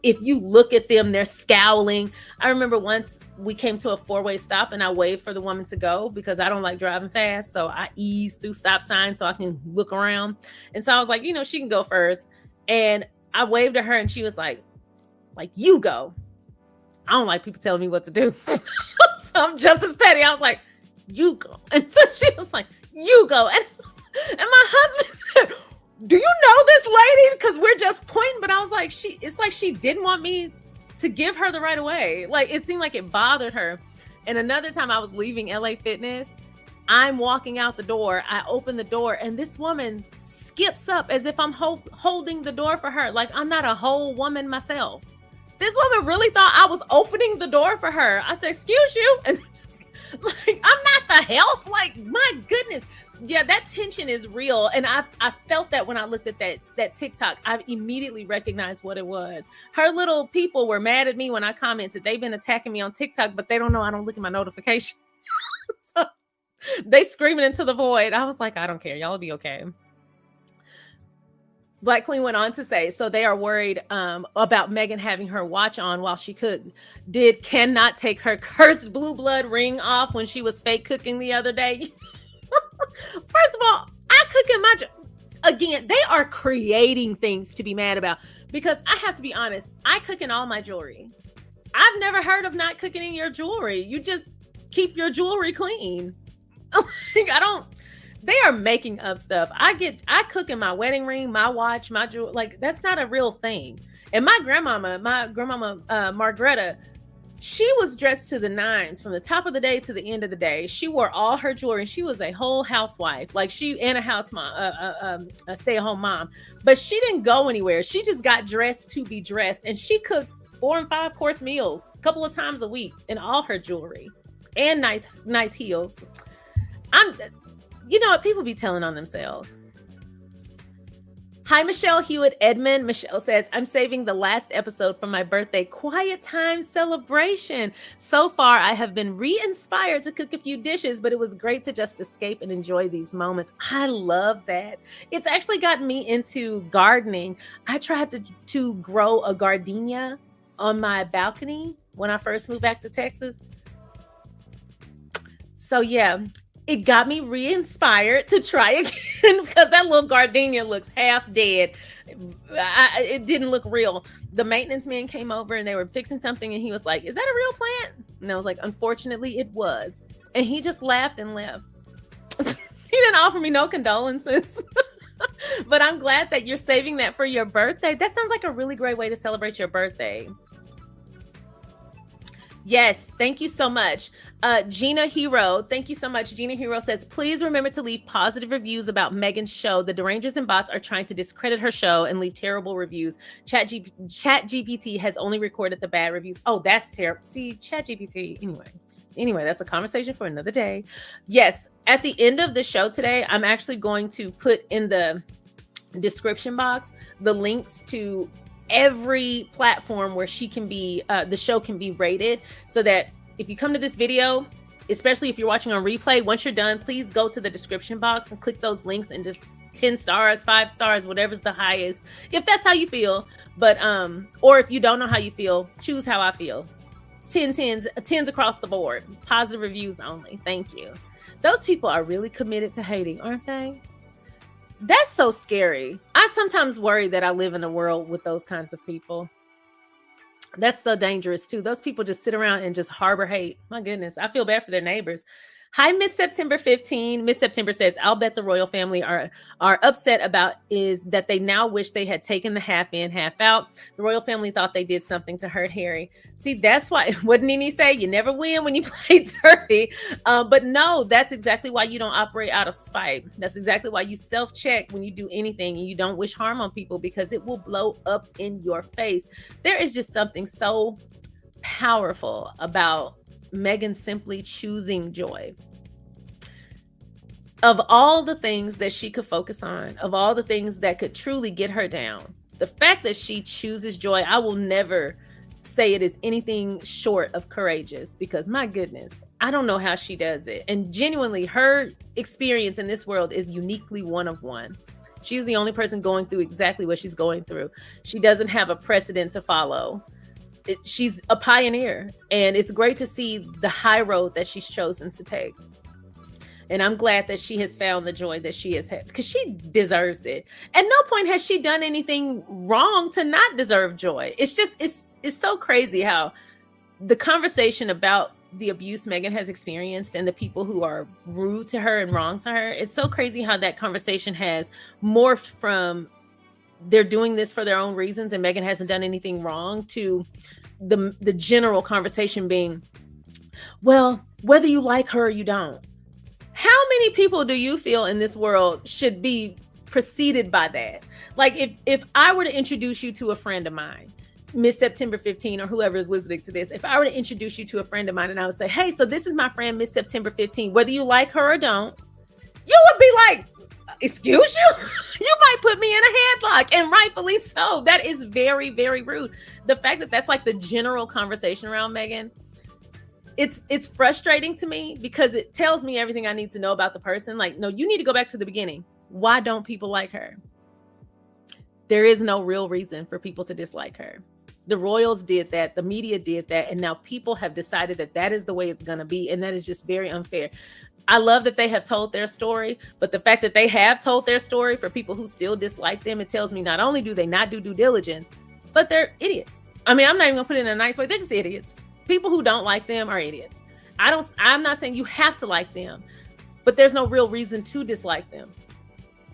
if you look at them, they're scowling. I remember once we came to a 4-way stop and I waved for the woman to go because I don't like driving fast. So I eased through stop signs so I can look around. And so I was like, you know, she can go first. And I waved at her and she was like, you go. I don't like people telling me what to do. So I'm just as petty. I was like, you go. And so she was like, you go. And my husband said, do you know this lady? Because we're just pointing. But I was like, it's like she didn't want me to give her the right of way. Like, it seemed like it bothered her. And another time I was leaving LA Fitness, I'm walking out the door. I open the door and this woman skips up as if I'm holding the door for her. Like, I'm not a whole woman myself. This woman really thought I was opening the door for her. I said, excuse you. And just, like, I'm not the help. Like, my goodness. Yeah, that tension is real. And I felt that when I looked at that TikTok. I immediately recognized what it was. Her little people were mad at me when I commented. They've been attacking me on TikTok, but they don't know I don't look at my notifications. So they screaming into the void. I was like, I don't care. Y'all will be okay. Black Queen went on to say, so they are worried about Meghan having her watch on while she cooked. Cannot take her cursed blue blood ring off when she was fake cooking the other day. First of all, I cook in my again, they are creating things to be mad about because I have to be honest, I cook in all my jewelry. I've never heard of not cooking in your jewelry. You just keep your jewelry clean. Like, they are making up stuff. I cook in my wedding ring, my watch, my jewelry. Like, that's not a real thing. And my grandmama, Margaretta, she was dressed to the nines from the top of the day to the end of the day. She wore all her jewelry. She was a whole housewife, like and a house mom, a stay-at-home mom. But she didn't go anywhere. She just got dressed to be dressed, and she cooked 4 and 5 course meals a couple of times a week in all her jewelry and nice heels. You know what? People be telling on themselves. Hi, Michelle Hewitt Edmond. Michelle says, I'm saving the last episode for my birthday quiet time celebration. So far, I have been re-inspired to cook a few dishes, but it was great to just escape and enjoy these moments. I love that. It's actually gotten me into gardening. I tried to grow a gardenia on my balcony when I first moved back to Texas. So yeah, it got me re-inspired to try again because that little gardenia looks half dead. It didn't look real. The maintenance man came over and they were fixing something and he was like, is that a real plant? And I was like, unfortunately, it was. And he just laughed and left. He didn't offer me no condolences. But I'm glad that you're saving that for your birthday. That sounds like a really great way to celebrate your birthday. Yes, thank you so much. Gina Hero, thank you so much. Gina Hero says, please remember to leave positive reviews about Meghan's show. The derangers and bots are trying to discredit her show and leave terrible reviews. ChatGPT has only recorded the bad reviews. Oh, that's terrible. See, ChatGPT, anyway, that's a conversation for another day. Yes, at the end of the show today, I'm actually going to put in the description box the links to every platform where she can be, the show can be rated, so that if you come to this video, especially if you're watching on replay, once you're done, please go to the description box and click those links and just 10 stars, 5 stars, whatever's the highest, if that's how you feel. But, or if you don't know how you feel, choose how I feel. 10s across the board, positive reviews only. Thank you. Those people are really committed to hating, aren't they? That's so scary. I sometimes worry that I live in a world with those kinds of people. That's so dangerous too. Those people just sit around and just harbor hate. My goodness, I feel bad for their neighbors. Hi, Miss September 15. Miss September says, I'll bet the royal family are upset about is that they now wish they had taken the half in, half out. The royal family thought they did something to hurt Harry. See, that's why, what did Nene say? You never win when you play dirty. But no, that's exactly why you don't operate out of spite. That's exactly why you self-check when you do anything and you don't wish harm on people, because it will blow up in your face. There is just something so powerful about Meghan simply choosing joy. Of all the things that she could focus on, of all the things that could truly get her down, the fact that she chooses joy, I will never say it is anything short of courageous, because my goodness, I don't know how she does it. And genuinely, her experience in this world is uniquely one of one. She's the only person going through exactly what she's going through. She doesn't have a precedent to follow. She's a pioneer, and it's great to see the high road that she's chosen to take. And I'm glad that she has found the joy that she has had, because she deserves it. At no point has she done anything wrong to not deserve joy. It's just, it's so crazy how the conversation about the abuse Meghan has experienced and the people who are rude to her and wrong to her, it's so crazy how that conversation has morphed from they're doing this for their own reasons and Meghan hasn't done anything wrong, to the general conversation being, well, whether you like her or you don't. How many people do you feel in this world should be preceded by that? Like if I were to introduce you to a friend of mine, Miss September 15, or whoever is listening to this, if I were to introduce you to a friend of mine and I would say, hey, so this is my friend, Miss September 15, whether you like her or don't, you would be like, excuse you? You might put me in a headlock, and rightfully so. That is very, very rude. The fact that that's like the general conversation around Meghan, it's frustrating to me, because it tells me everything I need to know about the person. Like, no, you need to go back to the beginning. Why don't people like her? There is no real reason for people to dislike her. The royals did that. The media did that. And now people have decided that that is the way it's going to be. And that is just very unfair. I love that they have told their story, but the fact that they have told their story for people who still dislike them, it tells me not only do they not do due diligence, but they're idiots. I mean, I'm not even gonna put it in a nice way. They're just idiots. People who don't like them are idiots. I'm not saying you have to like them, but there's no real reason to dislike them.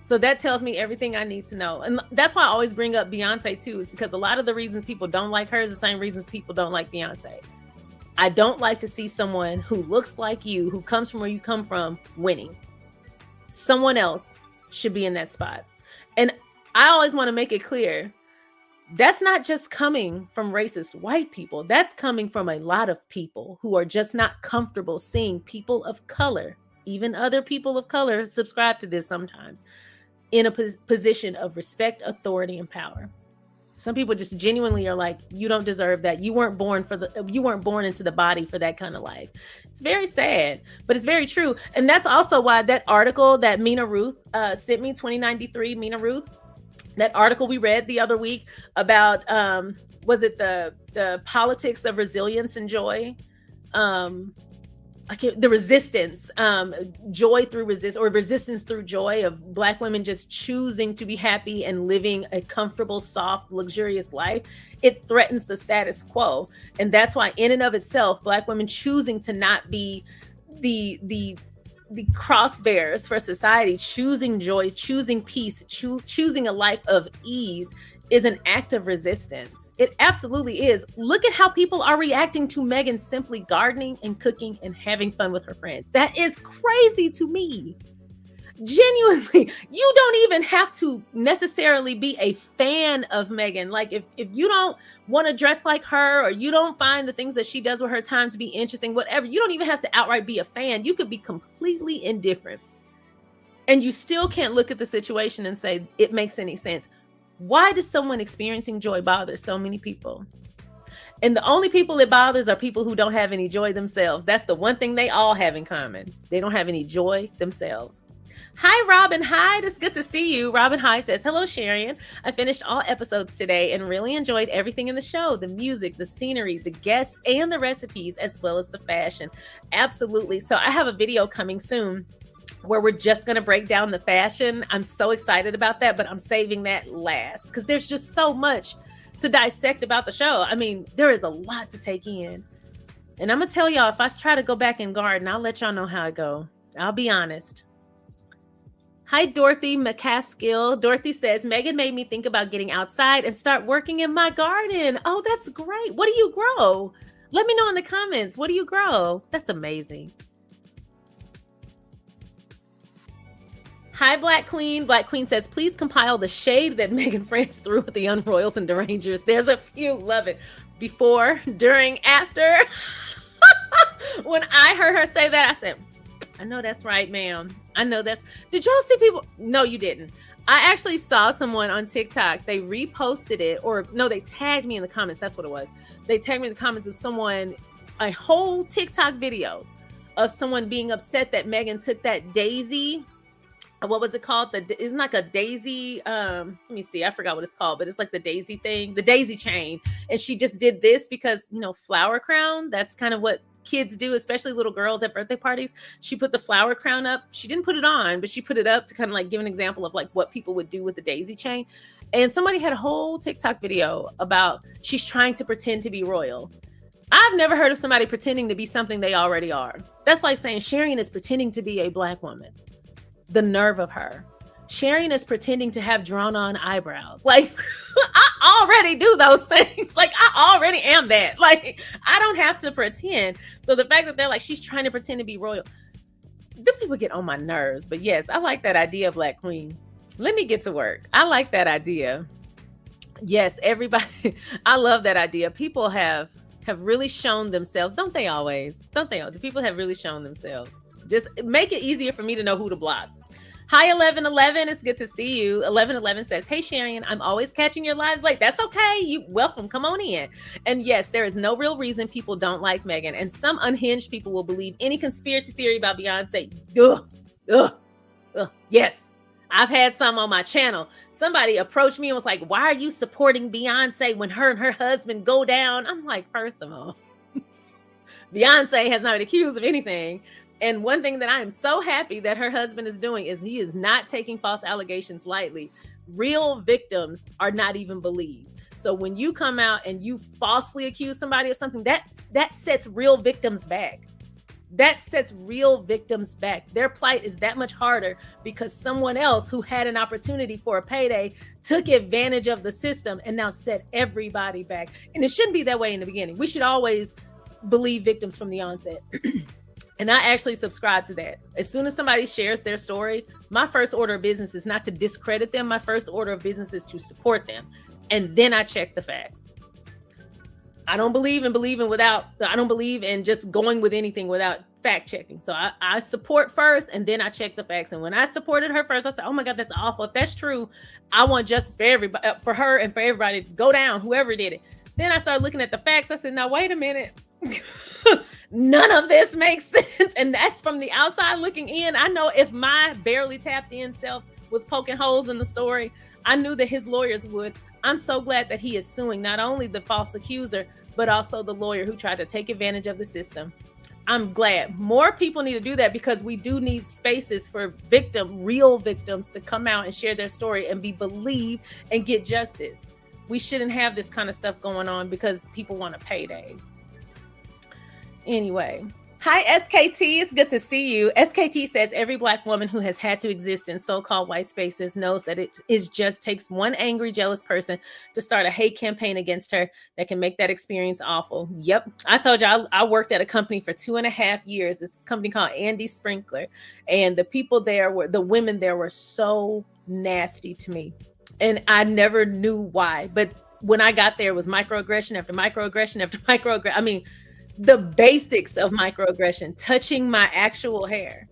So that tells me everything I need to know. And that's why I always bring up Beyonce too, is because a lot of the reasons people don't like her is the same reasons people don't like Beyonce. I don't like to see someone who looks like you, who comes from where you come from, winning. Someone else should be in that spot. And I always want to make it clear, that's not just coming from racist white people. That's coming from a lot of people who are just not comfortable seeing people of color, even other people of color subscribe to this sometimes, in a position of respect, authority, and power. Some people just genuinely are like, you don't deserve that. You weren't born into the body for that kind of life. It's very sad, but it's very true. And that's also why that article that Mina Ruth sent me, 2093 Mina Ruth, that article we read the other week about, was it the politics of resilience and joy? The resistance, joy through resist, or resistance through joy, of Black women just choosing to be happy and living a comfortable, soft, luxurious life. It threatens the status quo. And that's why in and of itself, Black women choosing to not be the crossbearers for society, choosing joy, choosing peace, choosing a life of ease, is an act of resistance. It absolutely is. Look at how people are reacting to Meghan simply gardening and cooking and having fun with her friends. That is crazy to me. Genuinely, you don't even have to necessarily be a fan of Meghan. Like if you don't want to dress like her, or you don't find the things that she does with her time to be interesting, whatever, you don't even have to outright be a fan. You could be completely indifferent. And you still can't look at the situation and say it makes any sense. Why does someone experiencing joy bother so many people? And the only people it bothers are people who don't have any joy themselves. That's the one thing they all have in common. They don't have any joy themselves. Hi, Robin Hyde. It's good to see you. Robin Hyde says, hello, Sharion. I finished all episodes today and really enjoyed everything in the show. The music, the scenery, the guests, and the recipes, as well as the fashion. Absolutely. So I have a video coming soon where we're just going to break down the fashion. I'm so excited about that, but I'm saving that last because there's just so much to dissect about the show. I mean, there is a lot to take in. And I'm gonna tell y'all, if I try to go back and garden, I'll let y'all know how it go. I'll be honest. Hi, Dorothy McCaskill. Dorothy says, Meghan made me think about getting outside and start working in my garden. Oh, that's great. What do you grow? Let me know in the comments. What do you grow? That's amazing. Hi, Black Queen. Black Queen says, please compile the shade that Meghan France threw at the Unroyals and Derangers. There's a few. Love it. Before, during, after. When I heard her say that, I said, I know that's right, ma'am. I know that's... Did y'all see people? No, you didn't. I actually saw someone on TikTok. They reposted it, or no, they tagged me in the comments. That's what it was. They tagged me in the comments of someone, a whole TikTok video of someone being upset that Meghan took that daisy... What was it called? It's like a daisy. Let me see. I forgot what it's called, but it's like the daisy thing, the daisy chain. And she just did this because, you know, flower crown. That's kind of what kids do, especially little girls at birthday parties. She put the flower crown up. She didn't put it on, but she put it up to kind of like give an example of like what people would do with the daisy chain. And somebody had a whole TikTok video about she's trying to pretend to be royal. I've never heard of somebody pretending to be something they already are. That's like saying Sharion is pretending to be a Black woman. The nerve of her. Sharion is pretending to have drawn on eyebrows. Like, I already do those things. Like, I already am that. Like, I don't have to pretend. So the fact that they're like, she's trying to pretend to be royal, the people get on my nerves. But yes, I like that idea, Black Queen. Let me get to work. I like that idea. Yes, everybody. I love that idea. People have really shown themselves. Don't they always? Don't they? The people have really shown themselves. Just make it easier for me to know who to block. Hi, 1111. It's good to see you. 1111 says, hey, Sharion, I'm always catching your lives late. That's okay. You welcome. Come on in. And yes, there is no real reason people don't like Meghan. And some unhinged people will believe any conspiracy theory about Beyonce. Yes. I've had some on my channel. Somebody approached me and was like, why are you supporting Beyonce when her and her husband go down? I'm like, first of all, Beyonce has not been accused of anything. And one thing that I am so happy that her husband is doing is he is not taking false allegations lightly. Real victims are not even believed. So when you come out and you falsely accuse somebody of something, that sets real victims back. That sets real victims back. Their plight is that much harder because someone else who had an opportunity for a payday took advantage of the system and now set everybody back. And it shouldn't be that way in the beginning. We should always believe victims from the onset. And I actually subscribe to that. As soon as somebody shares their story, my first order of business is not to discredit them. My first order of business is to support them. And then I check the facts. I don't believe in just going with anything without fact checking. So I support first and then I check the facts. And when I supported her first, I said, oh my God, that's awful. If that's true, I want justice for everybody, for her and for everybody to go down, whoever did it. Then I started looking at the facts. I said, now, wait a minute. None of this makes sense. And that's from the outside looking in. I know if my barely tapped in self was poking holes in the story, I knew that his lawyers would. I'm so glad that he is suing not only the false accuser, but also the lawyer who tried to take advantage of the system. I'm glad more people need to do that because we do need spaces for real victims to come out and share their story and be believed and get justice. We shouldn't have this kind of stuff going on because people want a payday. Anyway, hi, SKT. It's good to see you. SKT says every Black woman who has had to exist in so-called white spaces knows that it just takes one angry, jealous person to start a hate campaign against her that can make that experience awful. Yep. I told you I worked at a company for 2.5 years. This company called Andy Sprinkler. And the women there were so nasty to me. And I never knew why. But when I got there, it was microaggression after microaggression after microaggression. I mean, the basics of microaggression, touching my actual hair,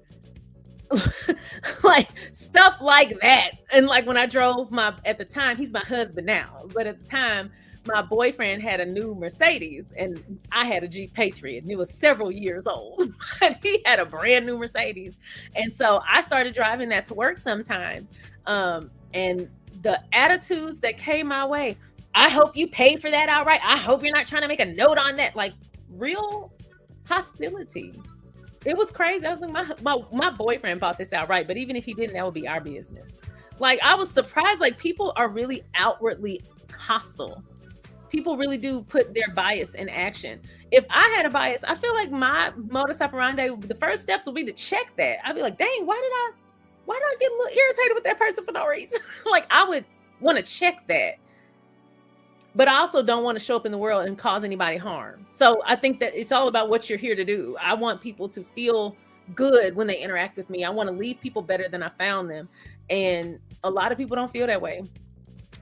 like stuff like that. And like when I drove at the time, he's my husband now, but at the time, my boyfriend had a new Mercedes and I had a Jeep Patriot and it was several years old, but he had a brand new Mercedes. And so I started driving that to work sometimes. And the attitudes that came my way, I hope you paid for that outright. I hope you're not trying to make a note on that. Like, real hostility. It was crazy. I was like, my boyfriend bought this outright, but even if he didn't, that would be our business. Like, I was surprised. Like, people are really outwardly hostile. People really do put their bias in action. if I had a bias, I feel like my modus operandi, the first steps would be to check that. I'd be like, dang, why did I get a little irritated with that person for no reason? Like, I would want to check that. But I also don't want to show up in the world and cause anybody harm. So I think that it's all about what you're here to do. I want people to feel good when they interact with me. I want to leave people better than I found them. And a lot of people don't feel that way.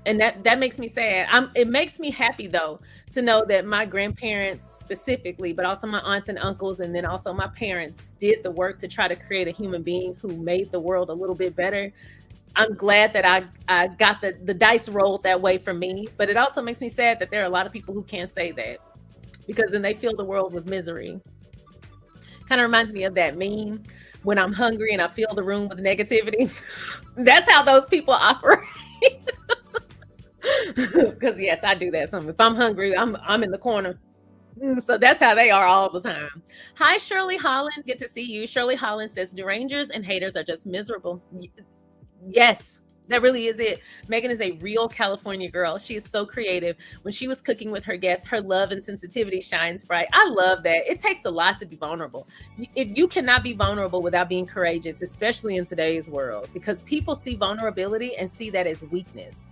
And that makes me sad. It makes me happy, though, to know that my grandparents specifically, but also my aunts and uncles, and then also my parents did the work to try to create a human being who made the world a little bit better. I'm glad that I got the dice rolled that way for me, but it also makes me sad that there are a lot of people who can't say that, because then they fill the world with misery. Kind of reminds me of that meme, when I'm hungry and I fill the room with negativity. That's how those people operate. Because yes, I do that. If I'm hungry, I'm in the corner. So that's how they are all the time. Hi, Shirley Holland. Good to see you. Shirley Holland says, derangers and haters are just miserable. Yes, that really is it. Meghan is a real California girl. She is so creative. When she was cooking with her guests, her love and sensitivity shines bright. I love that. It takes a lot to be vulnerable. If you cannot be vulnerable without being courageous, especially in today's world, because people see vulnerability and see that as weakness.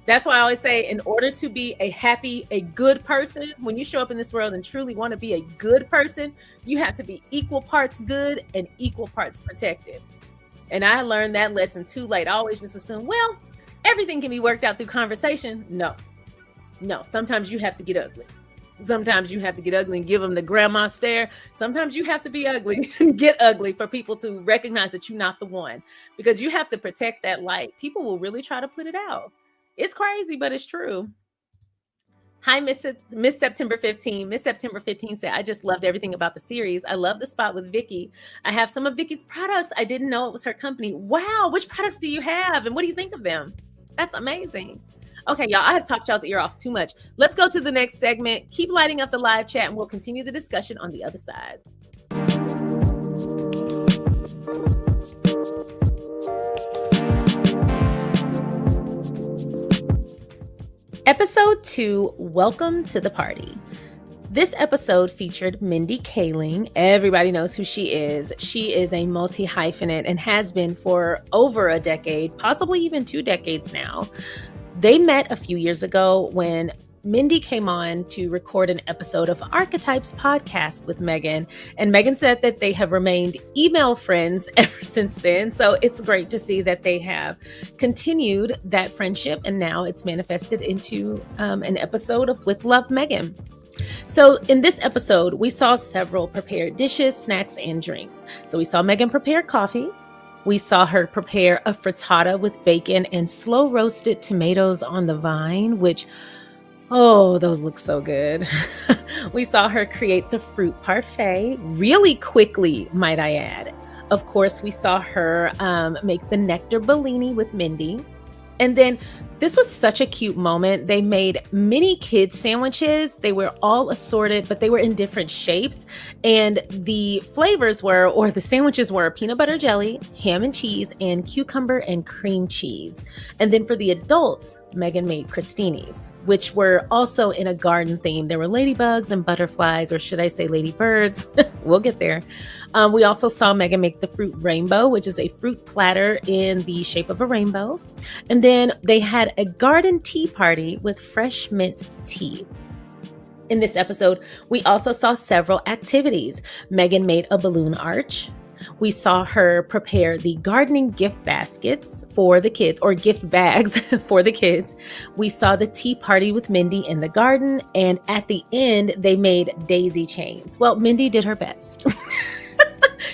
That's why I always say, in order to be a happy, a good person, when you show up in this world and truly want to be a good person, you have to be equal parts good and equal parts protected. And I learned that lesson too late. I always just assume, well, everything can be worked out through conversation. No. Sometimes you have to get ugly. Sometimes you have to get ugly and give them the grandma stare. Sometimes you have to be ugly and get ugly for people to recognize that you're not the one, because you have to protect that light. People will really try to put it out. It's crazy, but it's true. Hi, Miss September 15. Miss September 15 said, I just loved everything about the series. I love the spot with Vicky. I have some of Vicky's products. I didn't know it was her company. Wow. Which products do you have? And what do you think of them? That's amazing. Okay, y'all, I have talked y'all's ear off too much. Let's go to the next segment. Keep lighting up the live chat and we'll continue the discussion on the other side. Episode 2, Welcome to the Party. This episode featured Mindy Kaling. Everybody knows who she is. She is a multi-hyphenate and has been for over a decade, possibly even 2 decades now. They met a few years ago when Mindy came on to record an episode of Archetypes podcast with Meghan, and Meghan said that they have remained email friends ever since then. So it's great to see that they have continued that friendship, and now it's manifested into an episode of With Love Meghan. So in this episode, we saw several prepared dishes, snacks, and drinks. So we saw Meghan prepare coffee. We saw her prepare a frittata with bacon and slow roasted tomatoes on the vine, which, oh, those look so good. We saw her create the fruit parfait really quickly, might I add. Of course, we saw her make the nectar Bellini with Mindy. And then this was such a cute moment. They made mini kids sandwiches. They were all assorted, but they were in different shapes. And the flavors were, or the sandwiches were, peanut butter jelly, ham and cheese, and cucumber and cream cheese. And then for the adults, Meghan made crostinis, which were also in a garden theme. There were ladybugs and butterflies, or should I say ladybirds? We'll get there. We also saw Meghan make the fruit rainbow, which is a fruit platter in the shape of a rainbow. And then they had a garden tea party with fresh mint tea. In this episode, we also saw several activities. Meghan made a balloon arch. We saw her prepare the gardening gift baskets for the kids, or gift bags for the kids. We saw the tea party with Mindy in the garden. And at the end, they made daisy chains. Well, Mindy did her best.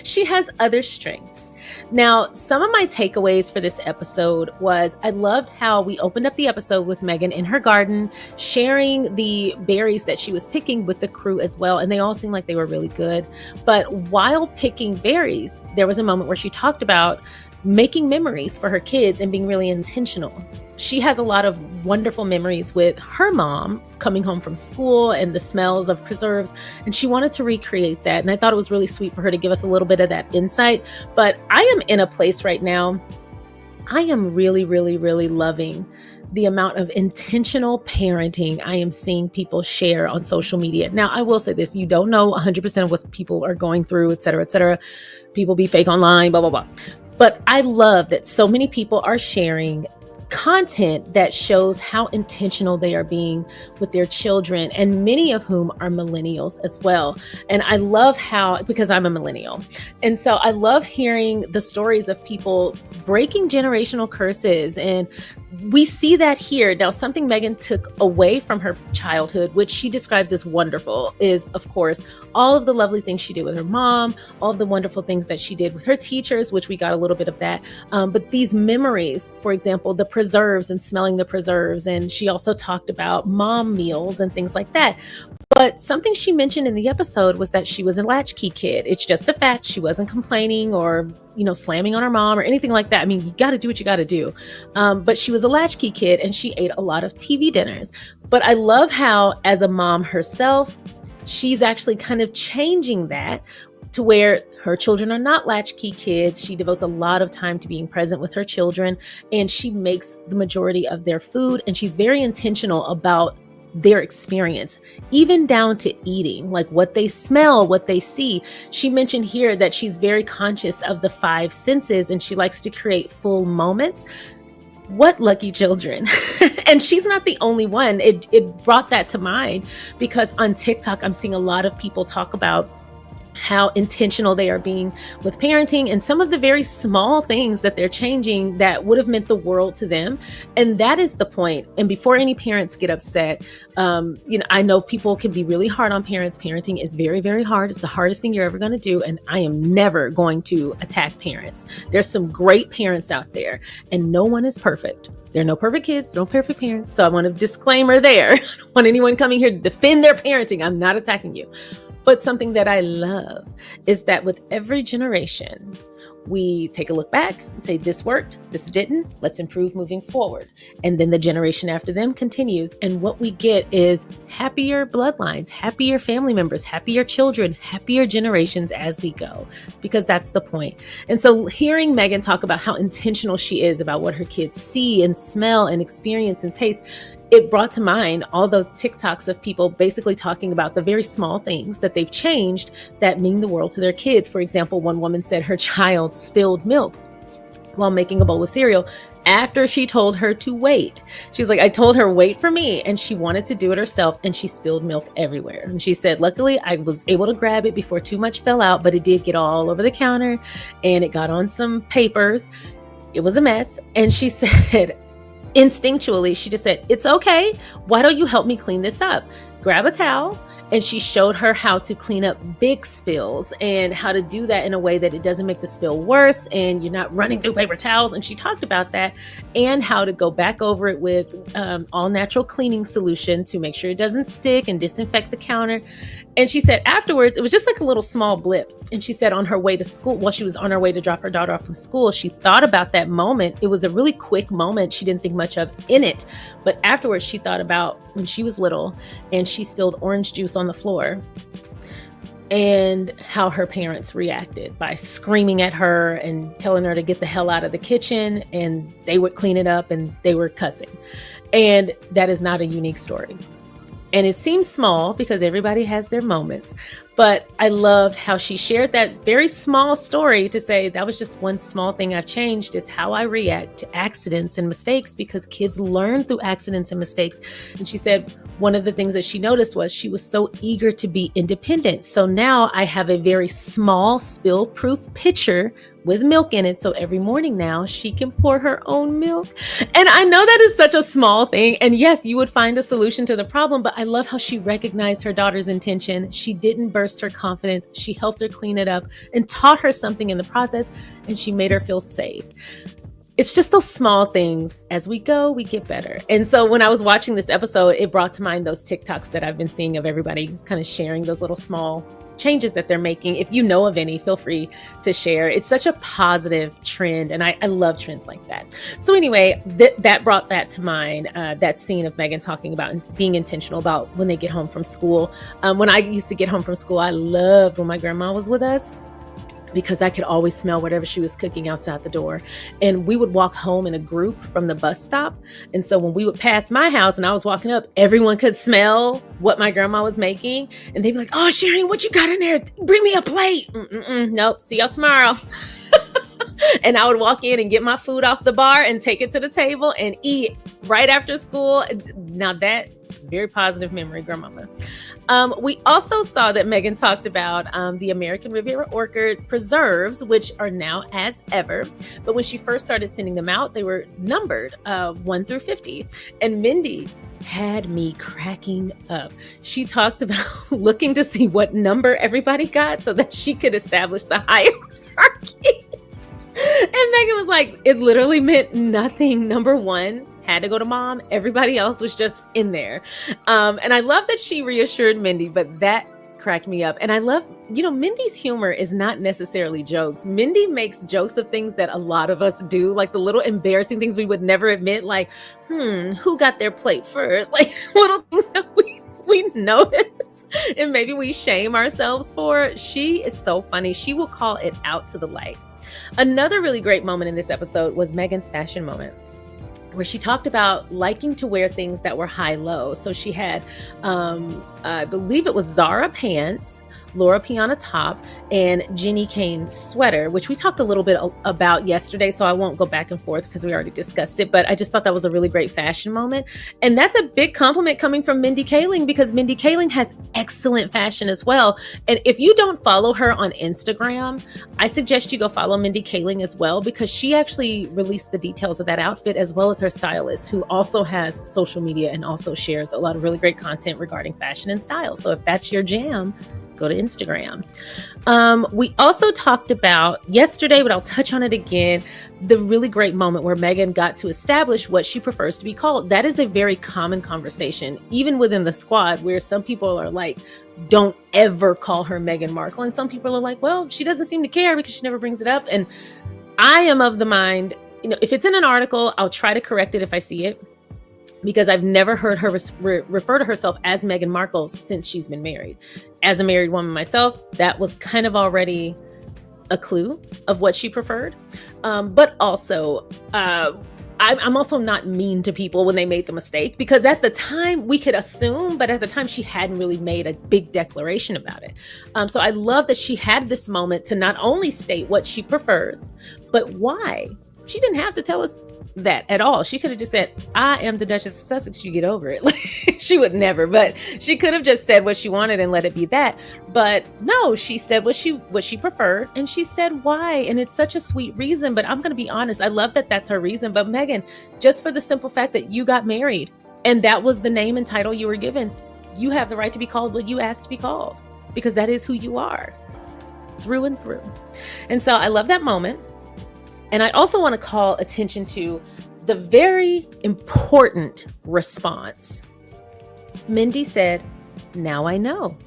She has other strengths. Now, some of my takeaways for this episode was I loved how we opened up the episode with Meghan in her garden, sharing the berries that she was picking with the crew as well. And they all seemed like they were really good. But while picking berries, there was a moment where she talked about making memories for her kids and being really intentional. She has a lot of wonderful memories with her mom coming home from school and the smells of preserves, and she wanted to recreate that. And I thought it was really sweet for her to give us a little bit of that insight. But I am in a place right now I am really, really, really loving the amount of intentional parenting I am seeing people share on social media. Now, I will say this, you don't know 100% of what people are going through, et cetera, et cetera. People be fake online, blah, blah, blah. But I love that so many people are sharing content that shows how intentional they are being with their children, and many of whom are millennials as well. And I love how, because I'm a millennial, and so I love hearing the stories of people breaking generational curses. And we see that here. Now, something Meghan took away from her childhood, which she describes as wonderful, is, of course, all of the lovely things she did with her mom, all of the wonderful things that she did with her teachers, which we got a little bit of that. But these memories, for example, the preserves and smelling the preserves. And she also talked about mom meals and things like that. But something she mentioned in the episode was that she was a latchkey kid. It's just a fact. She wasn't complaining or, slamming on her mom or anything like that. I mean, you got to do what you got to do. But she was a latchkey kid and she ate a lot of TV dinners. But I love how, as a mom herself, she's actually kind of changing that to where her children are not latchkey kids. She devotes a lot of time to being present with her children, and she makes the majority of their food. And she's very intentional about their experience, even down to eating, like what they smell, what they see. She mentioned here that she's very conscious of the 5 senses and she likes to create full moments. What lucky children. And she's not the only one. It brought that to mind because on TikTok, I'm seeing a lot of people talk about how intentional they are being with parenting and some of the very small things that they're changing that would have meant the world to them. And that is the point. And before any parents get upset, I know people can be really hard on parents. Parenting is very, very hard. It's the hardest thing you're ever going to do. And I am never going to attack parents. There's some great parents out there and no one is perfect. There are no perfect kids, no perfect parents. So I want a disclaimer there. I don't want anyone coming here to defend their parenting. I'm not attacking you. But something that I love is that with every generation, we take a look back and say, this worked, this didn't, let's improve moving forward. And then the generation after them continues. And what we get is happier bloodlines, happier family members, happier children, happier generations as we go, because that's the point. And so hearing Meghan talk about how intentional she is about what her kids see and smell and experience and taste, it brought to mind all those TikToks of people basically talking about the very small things that they've changed that mean the world to their kids. For example, one woman said her child spilled milk while making a bowl of cereal after she told her to wait. She's like, I told her, wait for me. And she wanted to do it herself and she spilled milk everywhere. And she said, luckily, I was able to grab it before too much fell out, but it did get all over the counter and it got on some papers. It was a mess. And she said, instinctually, she just said, it's okay. Why don't you help me clean this up? Grab a towel. And she showed her how to clean up big spills and how to do that in a way that it doesn't make the spill worse and you're not running through paper towels. And she talked about that and how to go back over it with all natural cleaning solution to make sure it doesn't stick and disinfect the counter. And she said afterwards, it was just like a little small blip. And she said on her way to school, while she was on her way to drop her daughter off from school, she thought about that moment. It was a really quick moment. She didn't think much of in it. But afterwards, she thought about when she was little and she spilled orange juice on the floor and how her parents reacted by screaming at her and telling her to get the hell out of the kitchen, and they would clean it up and they were cussing. And that is not a unique story. And it seems small because everybody has their moments, but I loved how she shared that very small story to say that was just one small thing I've changed is how I react to accidents and mistakes, because kids learn through accidents and mistakes. And she said one of the things that she noticed was she was so eager to be independent. So now I have a very small spill-proof pitcher with milk in it. So every morning now she can pour her own milk. And I know that is such a small thing. And yes, you would find a solution to the problem, but I love how she recognized her daughter's intention. She didn't burst her confidence. She helped her clean it up and taught her something in the process. And she made her feel safe. It's just those small things. As we go, we get better. And so when I was watching this episode, it brought to mind those TikToks that I've been seeing of everybody kind of sharing those little small changes that they're making. If you know of any, feel free to share. It's such a positive trend, and I love trends like that. So anyway, that brought that to mind, that scene of Meghan talking about being intentional about when they get home from school. When I used to get home from school, I loved when my grandma was with us. because I could always smell whatever she was cooking outside the door. And we would walk home in a group from the bus stop. And so when we would pass my house and I was walking up, everyone could smell what my grandma was making. And they'd be like, "Oh, Sharion, what you got in there? Bring me a plate." Nope. See y'all tomorrow. And I would walk in and get my food off the bar and take it to the table and eat right after school. Now that, very positive memory, grandmama. We also saw that Meghan talked about the American Riviera Orchard preserves, which are now as ever. But when she first started sending them out, they were numbered 1 through 50. And Mindy had me cracking up. She talked about looking to see what number everybody got so that she could establish the hierarchy. And Meghan was like, it literally meant nothing. Number 1 had to go to mom. Everybody else was just in there. And I love that she reassured Mindy, but that cracked me up. And I love, Mindy's humor is not necessarily jokes. Mindy makes jokes of things that a lot of us do, like the little embarrassing things we would never admit, like, who got their plate first? Like little things that we notice and maybe we shame ourselves for. She is so funny. She will call it out to the light. Another really great moment in this episode was Meghan's fashion moment, where she talked about liking to wear things that were high-low. So she had, I believe it was Zara pants, Laura Piana top, and Jenny Kane sweater, which we talked a little bit about yesterday, so I won't go back and forth because we already discussed it, but I just thought that was a really great fashion moment. And that's a big compliment coming from Mindy Kaling, because Mindy Kaling has excellent fashion as well. And if you don't follow her on Instagram, I suggest you go follow Mindy Kaling as well, because she actually released the details of that outfit, as well as her stylist, who also has social media and also shares a lot of really great content regarding fashion and style. So if that's your jam, go to Instagram. We also talked about yesterday, but I'll touch on it again, the really great moment where Meghan got to establish what she prefers to be called. That is a very common conversation, even within the squad, where some people are like, don't ever call her Meghan Markle. And some people are like, well, she doesn't seem to care because she never brings it up. And I am of the mind, if it's in an article, I'll try to correct it if I see it, because I've never heard her refer to herself as Meghan Markle since she's been married. As a married woman myself, that was kind of already a clue of what she preferred. But also, I'm also not mean to people when they made the mistake, because at the time we could assume, but at the time she hadn't really made a big declaration about it. So I love that she had this moment to not only state what she prefers, but why. She didn't have to tell us that at all. She could have just said, I am the Duchess of Sussex, you get over it. She would never, but she could have just said what she wanted and let it be that. But no, she said what she preferred, and she said why. And it's such a sweet reason, but I'm going to be honest, I love that that's her reason. But Meghan, just for the simple fact that you got married and that was the name and title you were given, you have the right to be called what you asked to be called, because that is who you are through and through. And so I love that moment. And I also want to call attention to the very important response. Mindy said, "Now I know."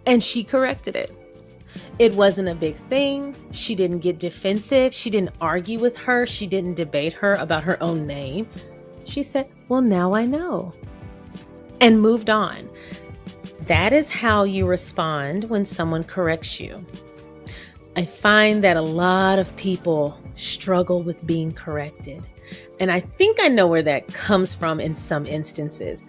And she corrected it. It wasn't a big thing. She didn't get defensive. She didn't argue with her. She didn't debate her about her own name. She said, "Well, now I know," and moved on. That is how you respond when someone corrects you. I find that a lot of people struggle with being corrected. And I think I know where that comes from in some instances.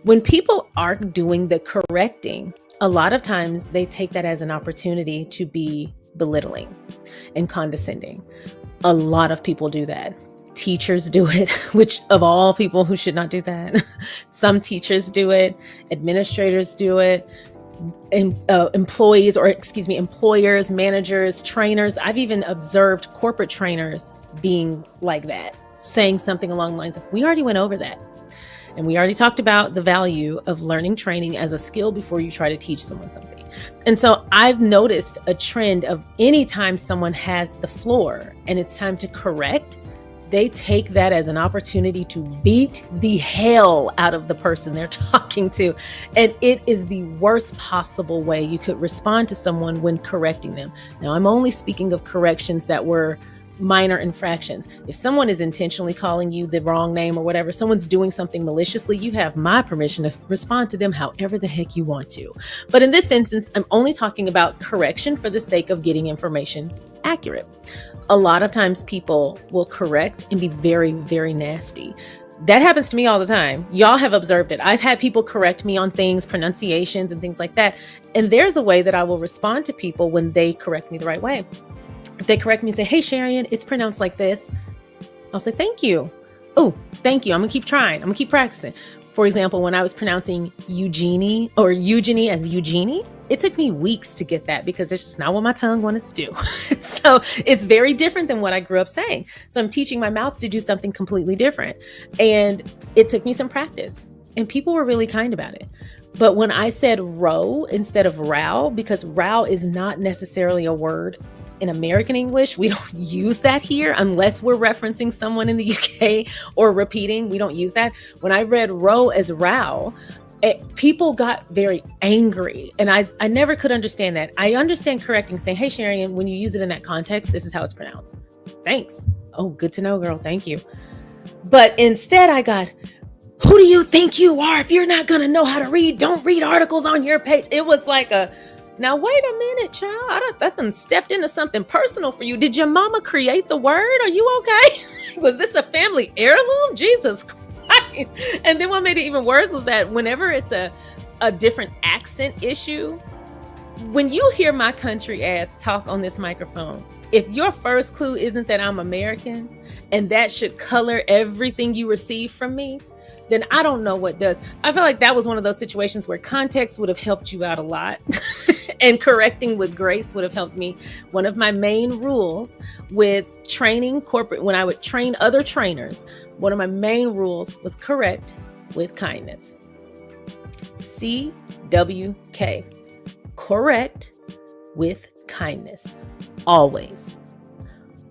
When people aren't doing the correcting, a lot of times they take that as an opportunity to be belittling and condescending. A lot of people do that. Teachers do it, which of all people who should not do that. Some teachers do it. Administrators do it. Employers, managers, trainers. I've even observed corporate trainers being like that, saying something along the lines of, we already went over that. And we already talked about the value of learning training as a skill before you try to teach someone something. And so I've noticed a trend of anytime someone has the floor and it's time to correct, they take that as an opportunity to beat the hell out of the person they're talking to. And it is the worst possible way you could respond to someone when correcting them. Now, I'm only speaking of corrections that were minor infractions. If someone is intentionally calling you the wrong name or whatever, someone's doing something maliciously, you have my permission to respond to them however the heck you want to. But in this instance, I'm only talking about correction for the sake of getting information accurate. A lot of times people will correct and be very, very nasty. That happens to me all the time. Y'all have observed it. I've had people correct me on things, pronunciations and things like that. And there's a way that I will respond to people when they correct me the right way. If they correct me and say, hey, Sharion, it's pronounced like this, I'll say, thank you. Oh, thank you. I'm going to keep trying. I'm going to keep practicing. For example, when I was pronouncing Eugenie or Eugenie as Eugenie, it took me weeks to get that because it's just not what my tongue wanted to do. So it's very different than what I grew up saying. So I'm teaching my mouth to do something completely different. And it took me some practice and people were really kind about it. But when I said row instead of row, because row is not necessarily a word in American English, we don't use that here unless we're referencing someone in the UK or repeating. We don't use that. When I read row as row, people got very angry. And I never could understand that. I understand correcting, saying, hey, Sharion, when you use it in that context, this is how it's pronounced. Thanks. Oh, good to know, girl. Thank you. But instead I got, who do you think you are? If you're not going to know how to read, don't read articles on your page. It was like now wait a minute, child. I done stepped into something personal for you. Did your mama create the word? Are you okay? Was this a family heirloom? Jesus Christ. And then what made it even worse was that whenever it's a different accent issue, when you hear my country ass talk on this microphone, if your first clue isn't that I'm American and that should color everything you receive from me, then I don't know what does. I feel like that was one of those situations where context would have helped you out a lot and correcting with grace would have helped me. One of my main rules with training corporate, when I would train other trainers, one of my main rules was correct with kindness. CWK, correct with kindness. Always.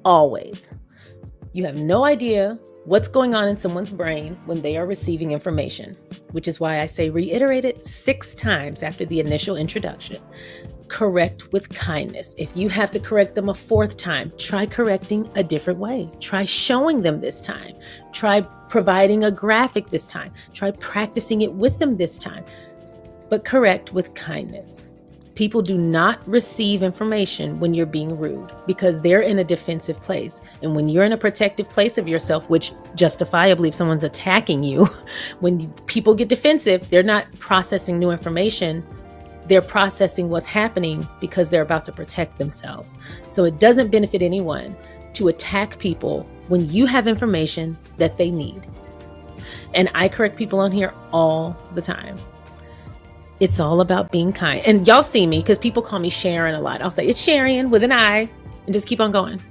Always. You have no idea what's going on in someone's brain when they are receiving information, which is why I say reiterate it 6 times after the initial introduction. Correct with kindness. If you have to correct them a 4th time, try correcting a different way. Try showing them this time. Try providing a graphic this time. Try practicing it with them this time. But correct with kindness. People do not receive information when you're being rude because they're in a defensive place. And when you're in a protective place of yourself, which justifiably, if someone's attacking you, when people get defensive, they're not processing new information. They're processing what's happening because they're about to protect themselves. So it doesn't benefit anyone to attack people when you have information that they need. And I correct people on here all the time. It's all about being kind. And y'all see me because people call me Sharon a lot. I'll say it's Sharion with an I and just keep on going.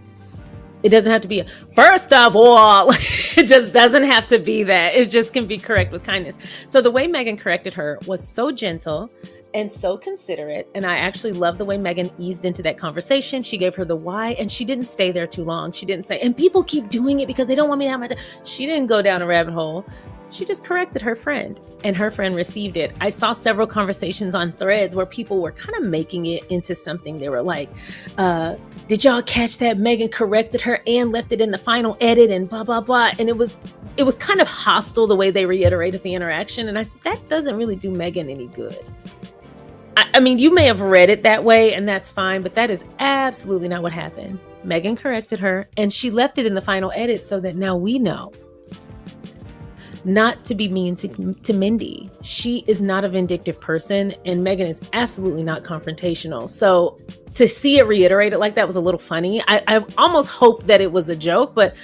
It doesn't have to be first of all. It just doesn't have to be that. It just can be correct with kindness. So the way Meghan corrected her was so gentle and so considerate. And I actually love the way Meghan eased into that conversation. She gave her the why and she didn't stay there too long. She didn't say, and people keep doing it because they don't want me to have my time. She didn't go down a rabbit hole. She just corrected her friend and her friend received it. I saw several conversations on threads where people were kind of making it into something. They were like, did y'all catch that Meghan corrected her and left it in the final edit and blah, blah, blah. And it was kind of hostile the way they reiterated the interaction. And I said, that doesn't really do Meghan any good. I mean, you may have read it that way and that's fine, but that is absolutely not what happened. Meghan corrected her and she left it in the final edit so that now we know not to be mean to Mindy. She is not a vindictive person and Meghan is absolutely not confrontational. So to see it reiterated like that was a little funny. I almost hoped that it was a joke, but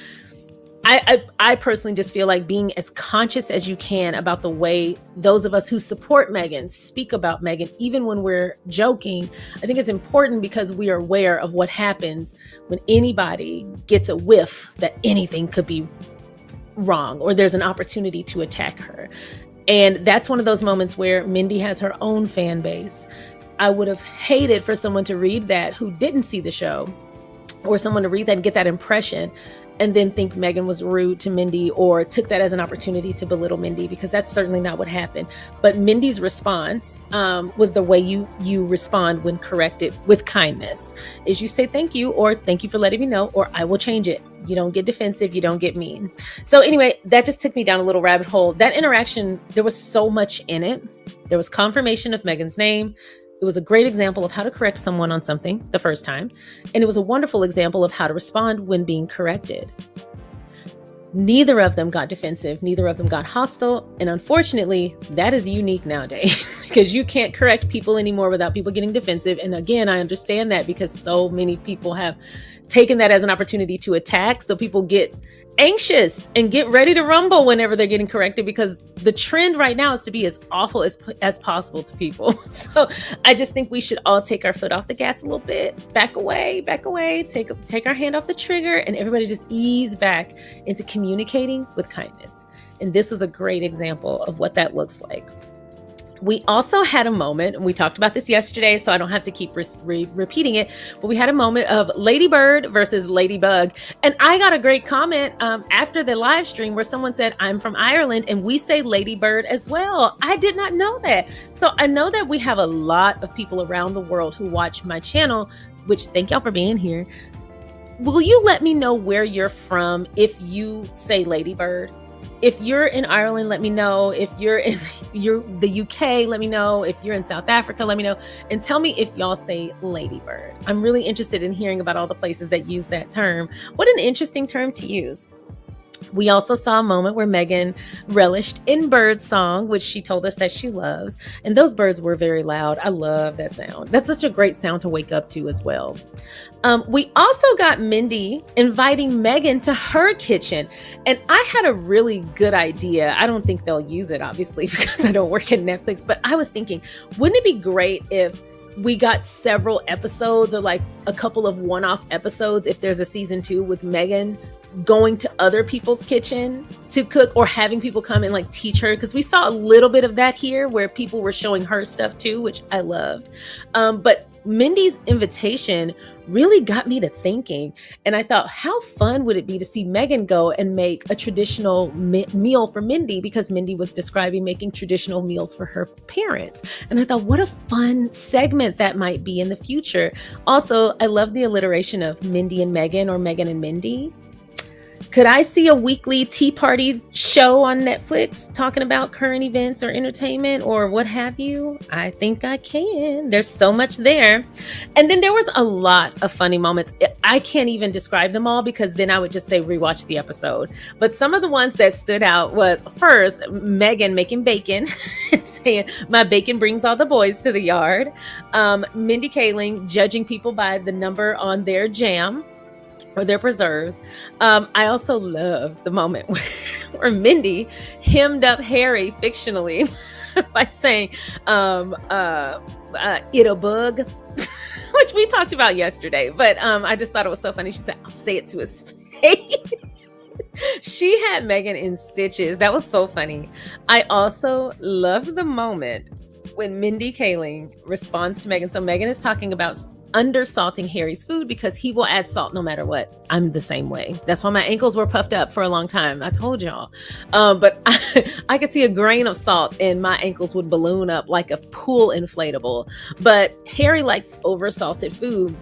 I personally just feel like being as conscious as you can about the way those of us who support Meghan speak about Meghan, even when we're joking, I think it's important because we are aware of what happens when anybody gets a whiff that anything could be wrong or there's an opportunity to attack her. And that's one of those moments where Mindy has her own fan base. I would have hated for someone to read that who didn't see the show or someone to read that and get that impression and then think Meghan was rude to Mindy or took that as an opportunity to belittle Mindy, because that's certainly not what happened. But Mindy's response was the way you respond when corrected with kindness, is you say thank you, or thank you for letting me know, or I will change it. You don't get defensive. You don't get mean. So anyway, that just took me down a little rabbit hole. That interaction, there was so much in it. There was confirmation of Meghan's name. It was a great example of how to correct someone on something the first time. And it was a wonderful example of how to respond when being corrected. Neither of them got defensive. Neither of them got hostile. And unfortunately, that is unique nowadays because you can't correct people anymore without people getting defensive. And again, I understand that because so many people have taken that as an opportunity to attack. So people get anxious and get ready to rumble whenever they're getting corrected, because the trend right now is to be as awful as possible to people. So I just think we should all take our foot off the gas a little bit, back away, take our hand off the trigger, and everybody just ease back into communicating with kindness. And this was a great example of what that looks like. We also had a moment, and we talked about this yesterday, so I don't have to keep repeating it, but we had a moment of Ladybird versus Ladybug. And I got a great comment after the live stream where someone said, I'm from Ireland and we say Ladybird as well. I did not know that. So I know that we have a lot of people around the world who watch my channel, which thank y'all for being here. Will you let me know where you're from if you say Ladybird? If you're in Ireland, let me know. If you're in the UK, let me know. If you're in South Africa, let me know. And tell me if y'all say Ladybird. I'm really interested in hearing about all the places that use that term. What an interesting term to use. We also saw a moment where Meghan relished in bird song, which she told us that she loves. And those birds were very loud. I love that sound. That's such a great sound to wake up to as well. We also got Mindy inviting Meghan to her kitchen. And I had a really good idea. I don't think they'll use it, obviously, because I don't work at Netflix. But I was thinking, wouldn't it be great if we got several episodes, or like a couple of one-off episodes, if there's a season 2, with Meghan going to other people's kitchen to cook, or having people come and like teach her, because we saw a little bit of that here where people were showing her stuff too, which I loved. But Mindy's invitation really got me to thinking, and I thought, how fun would it be to see Meghan go and make a traditional meal for Mindy, because Mindy was describing making traditional meals for her parents. And I thought, what a fun segment that might be in the future. Also, I love the alliteration of Mindy and Meghan, or Meghan and Mindy. Could I see a weekly tea party show on Netflix talking about current events or entertainment or what have you? I think I can. There's so much there. And then there was a lot of funny moments. I can't even describe them all, because then I would just say rewatch the episode. But some of the ones that stood out was, first, Meghan making bacon and saying, my bacon brings all the boys to the yard. Mindy Kaling judging people by the number on their jam or their preserves. I also loved the moment where Mindy hemmed up Harry fictionally by saying, it a bug, which we talked about yesterday. But I just thought it was so funny. She said, I'll say it to his face. She had Meghan in stitches. That was so funny. I also loved the moment when Mindy Kaling responds to Meghan. So Meghan is talking about undersalting Harry's food because he will add salt no matter what. I'm the same way. That's why my ankles were puffed up for a long time. I told y'all. But I could see a grain of salt and my ankles would balloon up like a pool inflatable. But Harry likes oversalted food.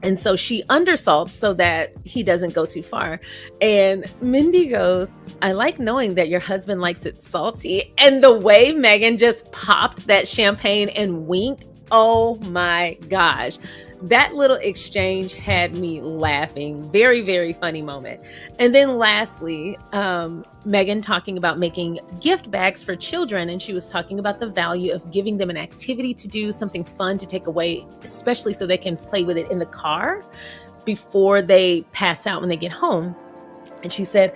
And so she undersalts so that he doesn't go too far. And Mindy goes, I like knowing that your husband likes it salty. And the way Meghan just popped that champagne and winked, oh my gosh. That little exchange had me laughing. Very, very funny moment. And then lastly, Meghan talking about making gift bags for children. And she was talking about the value of giving them an activity to do, something fun to take away, especially so they can play with it in the car before they pass out when they get home. And she said,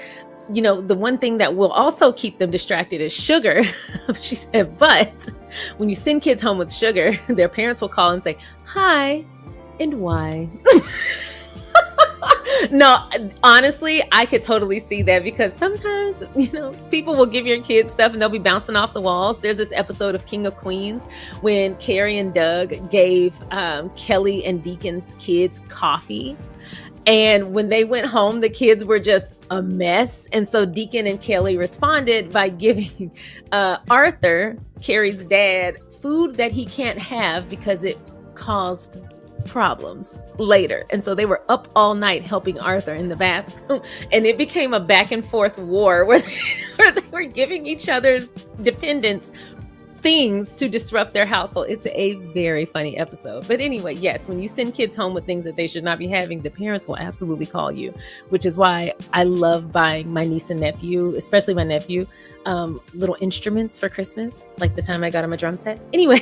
you know, the one thing that will also keep them distracted is sugar. She said, but when you send kids home with sugar, their parents will call and say, hi, and why? No, honestly, I could totally see that, because sometimes, you know, people will give your kids stuff and they'll be bouncing off the walls. There's this episode of King of Queens when Carrie and Doug gave Kelly and Deacon's kids coffee. And when they went home, the kids were just a mess. And so Deacon and Kelly responded by giving Arthur, Carrie's dad, food that he can't have because it caused problems later. And so they were up all night helping Arthur in the bathroom. And it became a back and forth war where they were giving each other's dependents things to disrupt their household. It's a very funny episode. But anyway, yes, when you send kids home with things that they should not be having, the parents will absolutely call you, which is why I love buying my niece and nephew, especially my nephew, little instruments for Christmas, like the time I got him a drum set. Anyway,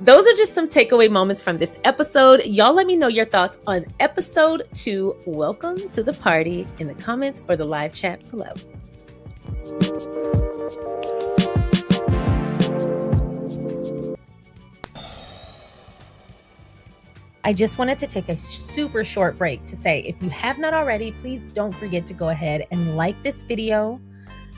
those are just some takeaway moments from this episode. Y'all let me know your thoughts on episode 2. Welcome to the party in the comments or the live chat below. I just wanted to take a super short break to say, if you have not already, please don't forget to go ahead and like this video,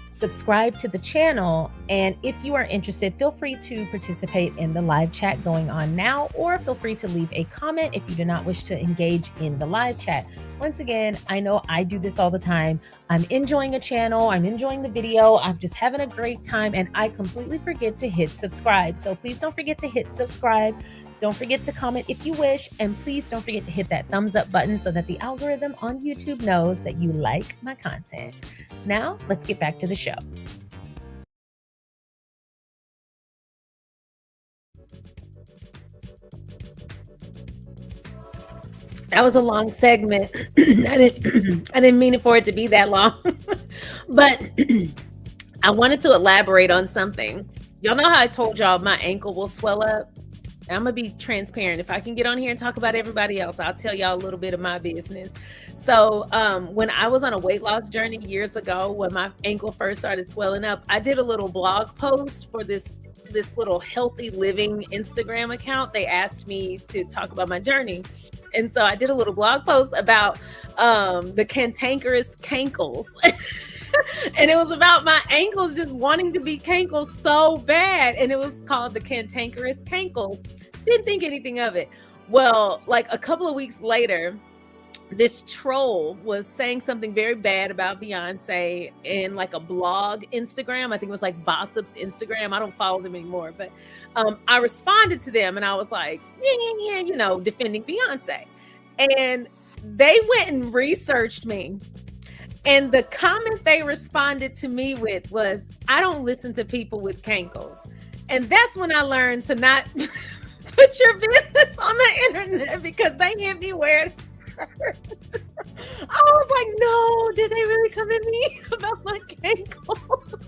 subscribe to the channel, and if you are interested, feel free to participate in the live chat going on now, or feel free to leave a comment if you do not wish to engage in the live chat. Once again, I know I do this all the time. I'm enjoying a channel, I'm enjoying the video, I'm just having a great time, and I completely forget to hit subscribe. So please don't forget to hit subscribe. Don't forget to comment if you wish, and please don't forget to hit that thumbs up button so that the algorithm on YouTube knows that you like my content. Now, let's get back to the show. That was a long segment. I didn't mean for it to be that long, but I wanted to elaborate on something. Y'all know how I told y'all my ankle will swell up? I'm gonna be transparent. If I can get on here and talk about everybody else, I'll tell y'all a little bit of my business. So when I was on a weight loss journey years ago, when my ankle first started swelling up, I did a little blog post for this little healthy living Instagram account. They asked me to talk about my journey. And so I did a little blog post about the cantankerous cankles. And it was about my ankles just wanting to be cankles so bad. And it was called the cantankerous cankles. Didn't think anything of it. Well, like a couple of weeks later, this troll was saying something very bad about Beyonce in like a blog Instagram. I think it was like Bossip's Instagram. I don't follow them anymore, but I responded to them and I was like, yeah, you know, defending Beyonce. And they went and researched me. And the comment they responded to me with was, I don't listen to people with cankles. And that's when I learned to not put your business on the internet, because they hit me where it hurt. I was like, no, did they really come at me about my cankles?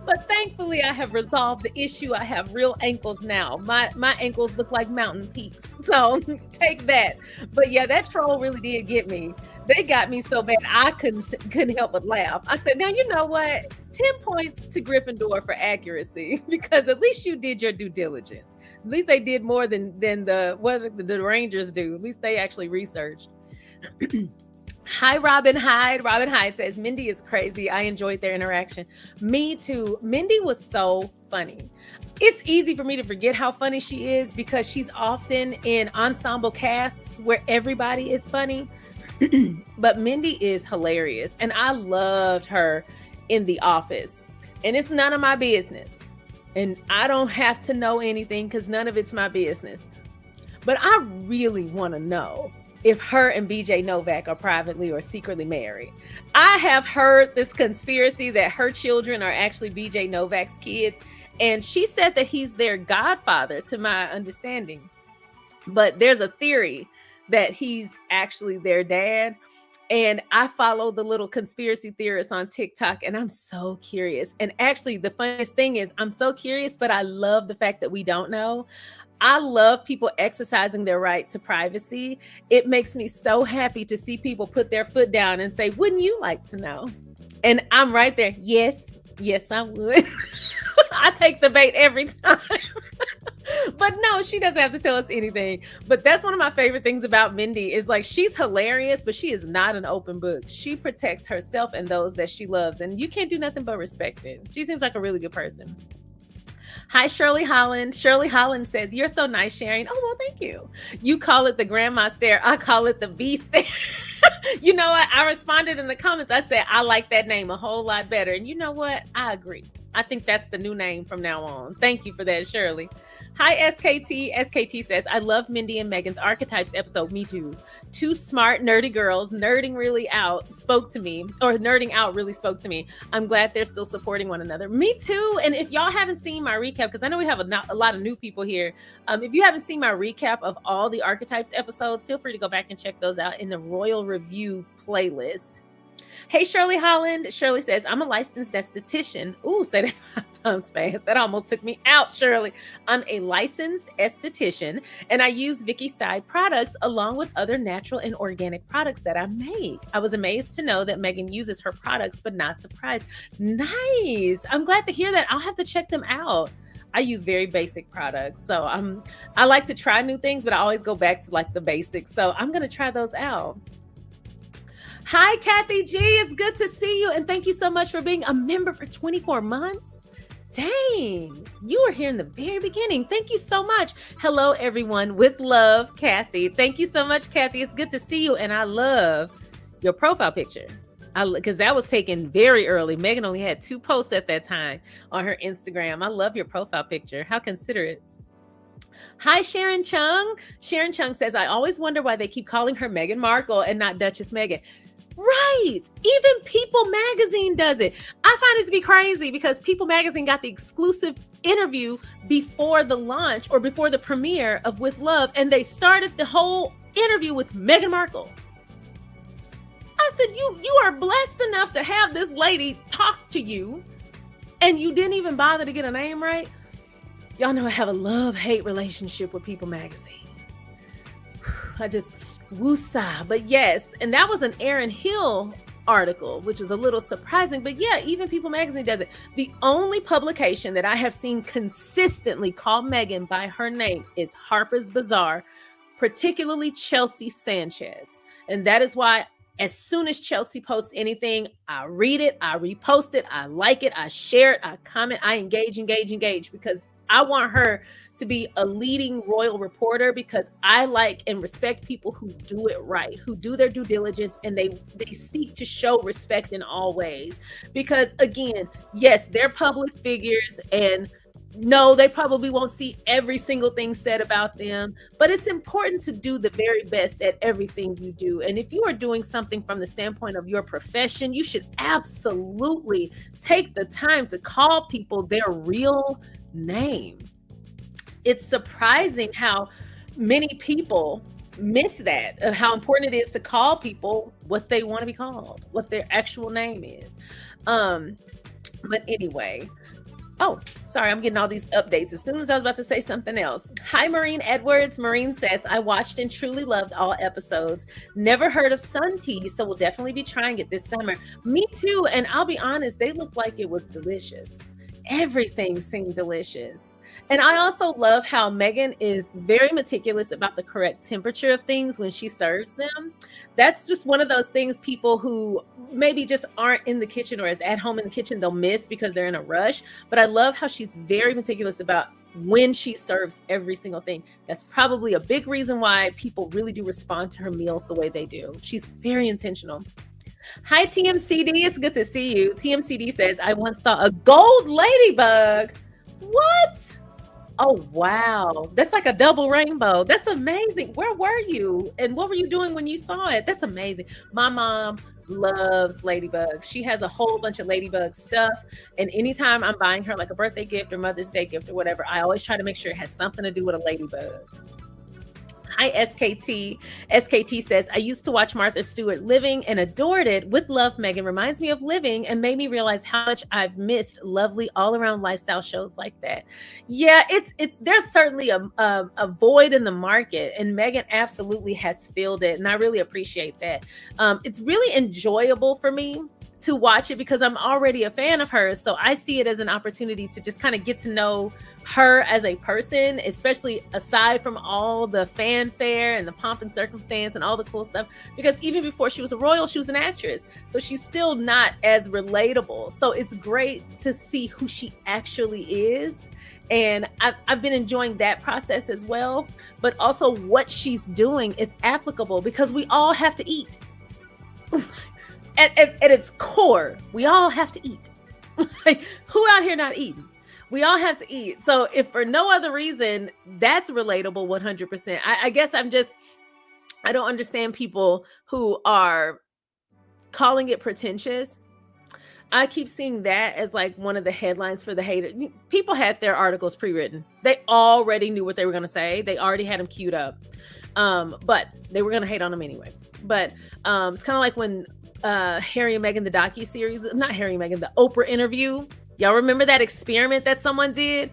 But thankfully, I have resolved the issue. I have real ankles now. My ankles look like mountain peaks. So take that. But yeah, that troll really did get me. They got me so bad I couldn't help but laugh. I said, now you know what? 10 points to Gryffindor for accuracy, because at least you did your due diligence. At least they did more than the Rangers do. At least they actually researched. Hi, Robin Hyde. Robin Hyde says, Mindy is crazy. I enjoyed their interaction. Me too. Mindy was so funny. It's easy for me to forget how funny she is because she's often in ensemble casts where everybody is funny. But Mindy is hilarious. And I loved her in The Office. And it's none of my business. And I don't have to know anything because none of it's my business. But I really want to know if her and BJ Novak are privately or secretly married. I have heard this conspiracy that her children are actually BJ Novak's kids. And she said that he's their godfather, to my understanding. But there's a theory that he's actually their dad. And I follow the little conspiracy theorists on TikTok, and I'm so curious. And actually, the funniest thing is I'm so curious, but I love the fact that we don't know. I love people exercising their right to privacy. It makes me so happy to see people put their foot down and say, wouldn't you like to know? And I'm right there. Yes, I would. I take the bait every time. But no, she doesn't have to tell us anything. But that's one of my favorite things about Mindy is like, she's hilarious, but she is not an open book. She protects herself and those that she loves. And you can't do nothing but respect it. She seems like a really good person. Hi, Shirley Holland. Shirley Holland says, "You're so nice, Sharion." Oh, well, thank you. You call it the grandma stare. I call it the B stare. You know what? I responded in the comments. I said, I like that name a whole lot better. And you know what? I agree. I think that's the new name from now on. Thank you for that, Shirley. Hi, SKT. SKT says, "I love Mindy and Megan's Archetypes episode. Me too. Two smart, nerdy girls nerding out really spoke to me. I'm glad they're still supporting one another." Me too. And if y'all haven't seen my recap, because I know we have a lot of new people here. If you haven't seen my recap of all the Archetypes episodes, feel free to go back and check those out in the Royal Review playlist. Hey, Shirley Holland. Shirley says, "I'm a licensed esthetician." Ooh, say that 5 times fast. That almost took me out, Shirley. "I'm a licensed esthetician, and I use Sade products along with other natural and organic products that I make. I was amazed to know that Meghan uses her products, but not surprised." Nice. I'm glad to hear that. I'll have to check them out. I use very basic products. So I like to try new things, but I always go back to like the basics. So I'm going to try those out. Hi, Kathy G. It's good to see you. And thank you so much for being a member for 24 months. Dang, you were here in the very beginning. Thank you so much. Hello, everyone. With love, Kathy. Thank you so much, Kathy. It's good to see you. And I love your profile picture. Because that was taken very early. Meghan only had 2 posts at that time on her Instagram. I love your profile picture. How considerate. Hi, Sharon Chung. Sharon Chung says, "I always wonder why they keep calling her Meghan Markle and not Duchess Meghan." Right. Even People Magazine does it. I find it to be crazy because People Magazine got the exclusive interview before the launch or before the premiere of With Love, and they started the whole interview with Meghan Markle. I said, you are blessed enough to have this lady talk to you, and you didn't even bother to get a name right. Y'all know I have a love-hate relationship with People Magazine. I just woosah. But yes, and that was an Erin Hill article, which was a little surprising. But yeah, even People Magazine does it. The only publication that I have seen consistently call Meghan by her name is Harper's Bazaar, particularly Chelsea Sanchez. And that is why as soon as Chelsea posts anything, I read it, I repost it, I like it, I share it, I comment, I engage, because I want her to be a leading royal reporter, because I like and respect people who do it right, who do their due diligence, and they seek to show respect in all ways. Because again, yes, they're public figures, and no, they probably won't see every single thing said about them, but it's important to do the very best at everything you do. And if you are doing something from the standpoint of your profession, you should absolutely take the time to call people their real name. It's surprising how many people miss that, of how important it is to call people what they want to be called, what their actual name is. But anyway, oh, sorry, I'm getting all these updates as soon as I was about to say something else. Hi, Maureen Edwards. Maureen says, "I watched and truly loved all episodes. Never heard of Sun Tea, so we'll definitely be trying it this summer." Me too, and I'll be honest, they look like it was delicious. Everything seemed delicious. And I also love how Meghan is very meticulous about the correct temperature of things when she serves them. That's just one of those things people who maybe just aren't in the kitchen or is at home in the kitchen, they'll miss because they're in a rush. But I love how she's very meticulous about when she serves every single thing. That's probably a big reason why people really do respond to her meals the way they do. She's very intentional. Hi, TMCD. It's good to see you. TMCD says, "I once saw a gold ladybug." What? Oh, wow. That's like a double rainbow. That's amazing. Where were you? And what were you doing when you saw it? That's amazing. My mom loves ladybugs. She has a whole bunch of ladybug stuff. And anytime I'm buying her like a birthday gift or Mother's Day gift or whatever, I always try to make sure it has something to do with a ladybug. Hi, SKT. SKT says, "I used to watch Martha Stewart Living and adored it. With love, Meghan reminds me of Living and made me realize how much I've missed lovely all-around lifestyle shows like that." Yeah, it's there's certainly a void in the market, and Meghan absolutely has filled it, and I really appreciate that. It's really enjoyable for me to watch it because I'm already a fan of hers. So I see it as an opportunity to just kind of get to know her as a person, especially aside from all the fanfare and the pomp and circumstance and all the cool stuff. Because even before she was a royal, she was an actress. So she's still not as relatable. So it's great to see who she actually is And I've been enjoying that process as well. But also what she's doing is applicable because we all have to eat. At its core, we all have to eat. Like, who out here not eating? We all have to eat. So if for no other reason, that's relatable 100%. I guess I don't understand people who are calling it pretentious. I keep seeing that as like one of the headlines for the haters. People had their articles pre-written. They already knew what they were going to say. They already had them queued up. But they were going to hate on them anyway. But it's kind of like when Harry and Meghan, the docuseries, not Harry and Meghan, the Oprah interview. Y'all remember that experiment that someone did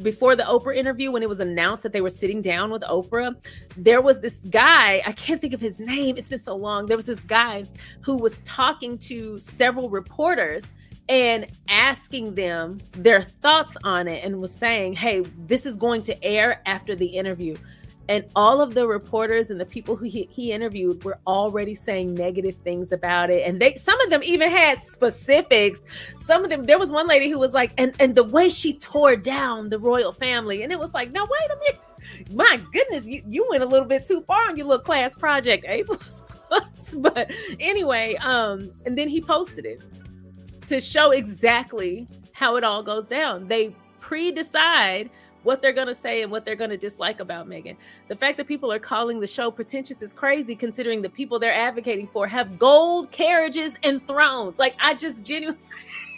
before the Oprah interview when it was announced that they were sitting down with Oprah? There was this guy, I can't think of his name. It's been so long. There was this guy who was talking to several reporters and asking them their thoughts on it and was saying, hey, this is going to air after the interview. And all of the reporters and the people who he interviewed were already saying negative things about it. And some of them even had specifics. Some of them, there was one lady who was like, and the way she tore down the royal family. And it was like, no, wait a minute. My goodness, you went a little bit too far on your little class project, A++. But anyway, and then he posted it to show exactly how it all goes down. They pre-decide what they're going to say and what they're going to dislike about Meghan. The fact that people are calling the show pretentious is crazy, considering the people they're advocating for have gold carriages and thrones. Like, I just genuinely,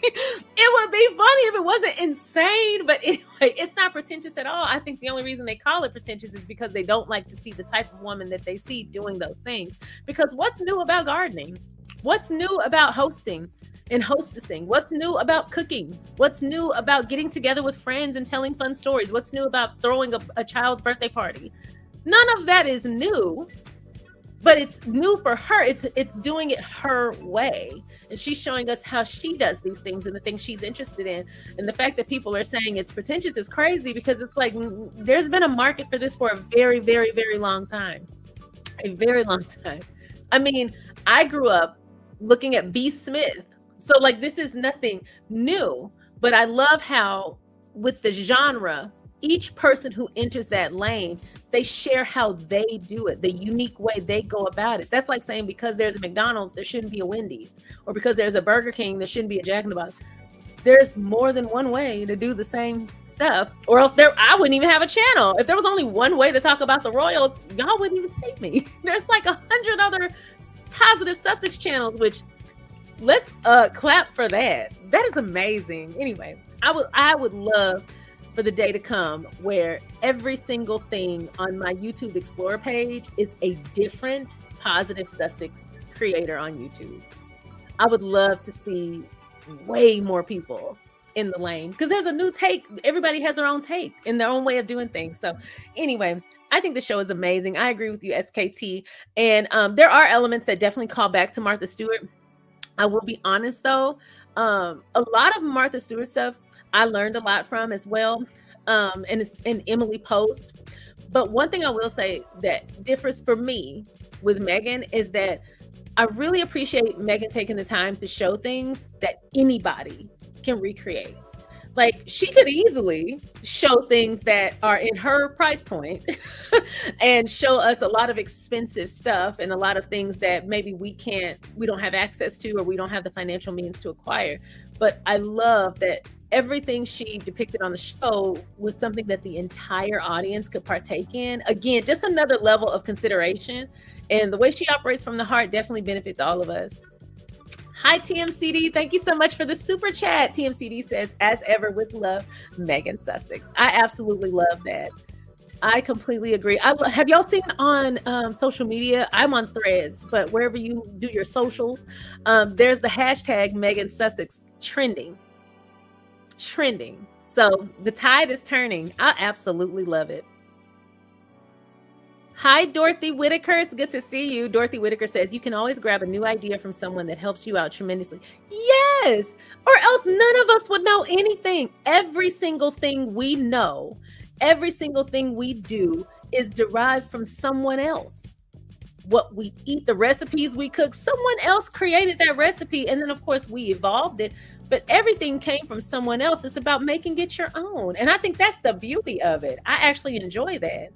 it would be funny if it wasn't insane, but anyway, it's not pretentious at all. I think the only reason they call it pretentious is because they don't like to see the type of woman that they see doing those things. Because what's new about gardening? What's new about hosting and hostessing? What's new about cooking? What's new about getting together with friends and telling fun stories? What's new about throwing a child's birthday party? None of that is new, but it's new for her. It's doing it her way. And she's showing us how she does these things and the things she's interested in. And the fact that people are saying it's pretentious is crazy, because it's like, there's been a market for this for a very, very, very long time. A very long time. I mean, I grew up looking at B. Smith. So like, this is nothing new, but I love how with the genre, each person who enters that lane, they share how they do it, the unique way they go about it. That's like saying because there's a McDonald's, there shouldn't be a Wendy's, or because there's a Burger King, there shouldn't be a Jack in the Box. There's more than one way to do the same stuff, or else I wouldn't even have a channel. If there was only one way to talk about the royals, y'all wouldn't even see me. There's like 100 other positive Sussex channels, which let's clap for that. That is amazing. Anyway, I would love for the day to come where every single thing on my YouTube Explorer page is a different positive Sussex creator on YouTube. I would love to see way more people in the lane, because there's a new take. Everybody has their own take and their own way of doing things. So anyway, I think the show is amazing. I agree with you, SKT. And there are elements that definitely call back to Martha Stewart. I will be honest though, a lot of Martha Stewart stuff I learned a lot from as well. And it's in Emily Post. But one thing I will say that differs for me with Meghan is that I really appreciate Meghan taking the time to show things that anybody can recreate. Like, she could easily show things that are in her price point and show us a lot of expensive stuff and a lot of things that maybe we don't have access to, or we don't have the financial means to acquire. But I love that everything she depicted on the show was something that the entire audience could partake in. Again, just another level of consideration. And the way she operates from the heart definitely benefits all of us. Hi, TMCD. Thank you so much for the super chat. TMCD says, as ever with love, Meghan Sussex. I absolutely love that. I completely agree. Have y'all seen on social media? I'm on Threads, but wherever you do your socials, there's the hashtag Meghan Sussex trending. So the tide is turning. I absolutely love it. Hi, Dorothy Whitaker. It's good to see you. Dorothy Whitaker says, you can always grab a new idea from someone that helps you out tremendously. Yes, or else none of us would know anything. Every single thing we know, every single thing we do is derived from someone else. what we eat, the recipes we cook. Someone else created that recipe, and then of course we evolved it, but everything came from someone else. It's about making it your own, and I think that's the beauty of it. I actually enjoy that.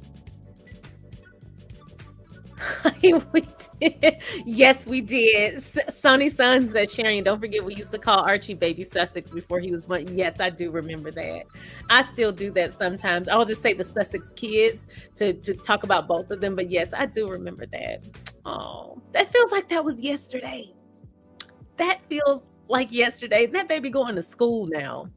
We did. Yes, we did. Sonny Son said, Sharion, don't forget we used to call Archie baby Sussex before he was born. Yes, I do remember that. I still do that sometimes. I'll just say the Sussex kids to talk about both of them. But yes, I do remember that. Oh, that feels like that was yesterday. That feels like yesterday. That baby going to school now.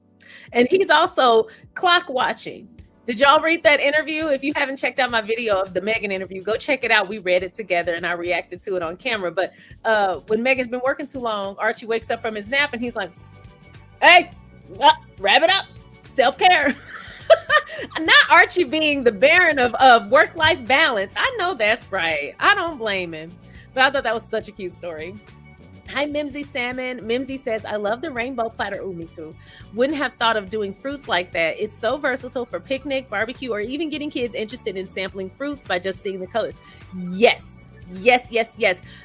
And he's also clock watching. Did y'all read that interview? If you haven't checked out my video of the Meghan interview, go check it out. We read it together and I reacted to it on camera. But when Meghan's been working too long, Archie wakes up from his nap and he's like, hey, wrap it up. Self-care. Not Archie being the baron of work-life balance. I know that's right. I don't blame him. But I thought that was such a cute story. Hi, Mimsy Salmon. Mimsy says, I love the rainbow platter. Ooh, me too. Wouldn't have thought of doing fruits like that. It's so versatile for picnic, barbecue, or even getting kids interested in sampling fruits by just seeing the colors. Yes.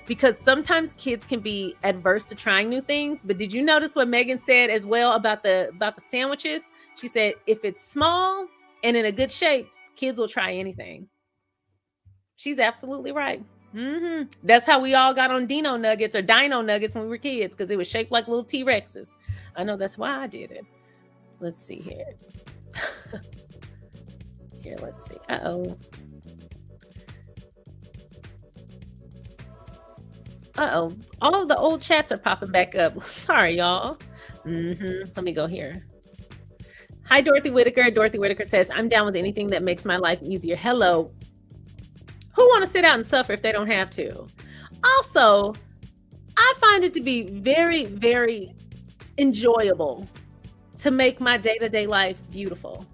Because sometimes kids can be adverse to trying new things. But did you notice what Meghan said as well about the sandwiches? She said, if it's small and in a good shape, kids will try anything. She's absolutely right. Mm-hmm. That's how we all got on Dino Nuggets or Dino Nuggets when we were kids, because it was shaped like little T-Rexes. I know that's why I did it. Let's see here. Here, let's see. Uh-oh. All of the old chats are popping back up. Sorry, y'all. Let me go here. Hi, Dorothy Whitaker. Dorothy Whitaker says, I'm down with anything that makes my life easier. Hello. Who want to sit out and suffer if they don't have to? Also, I find it to be very, very enjoyable to make my day-to-day life beautiful.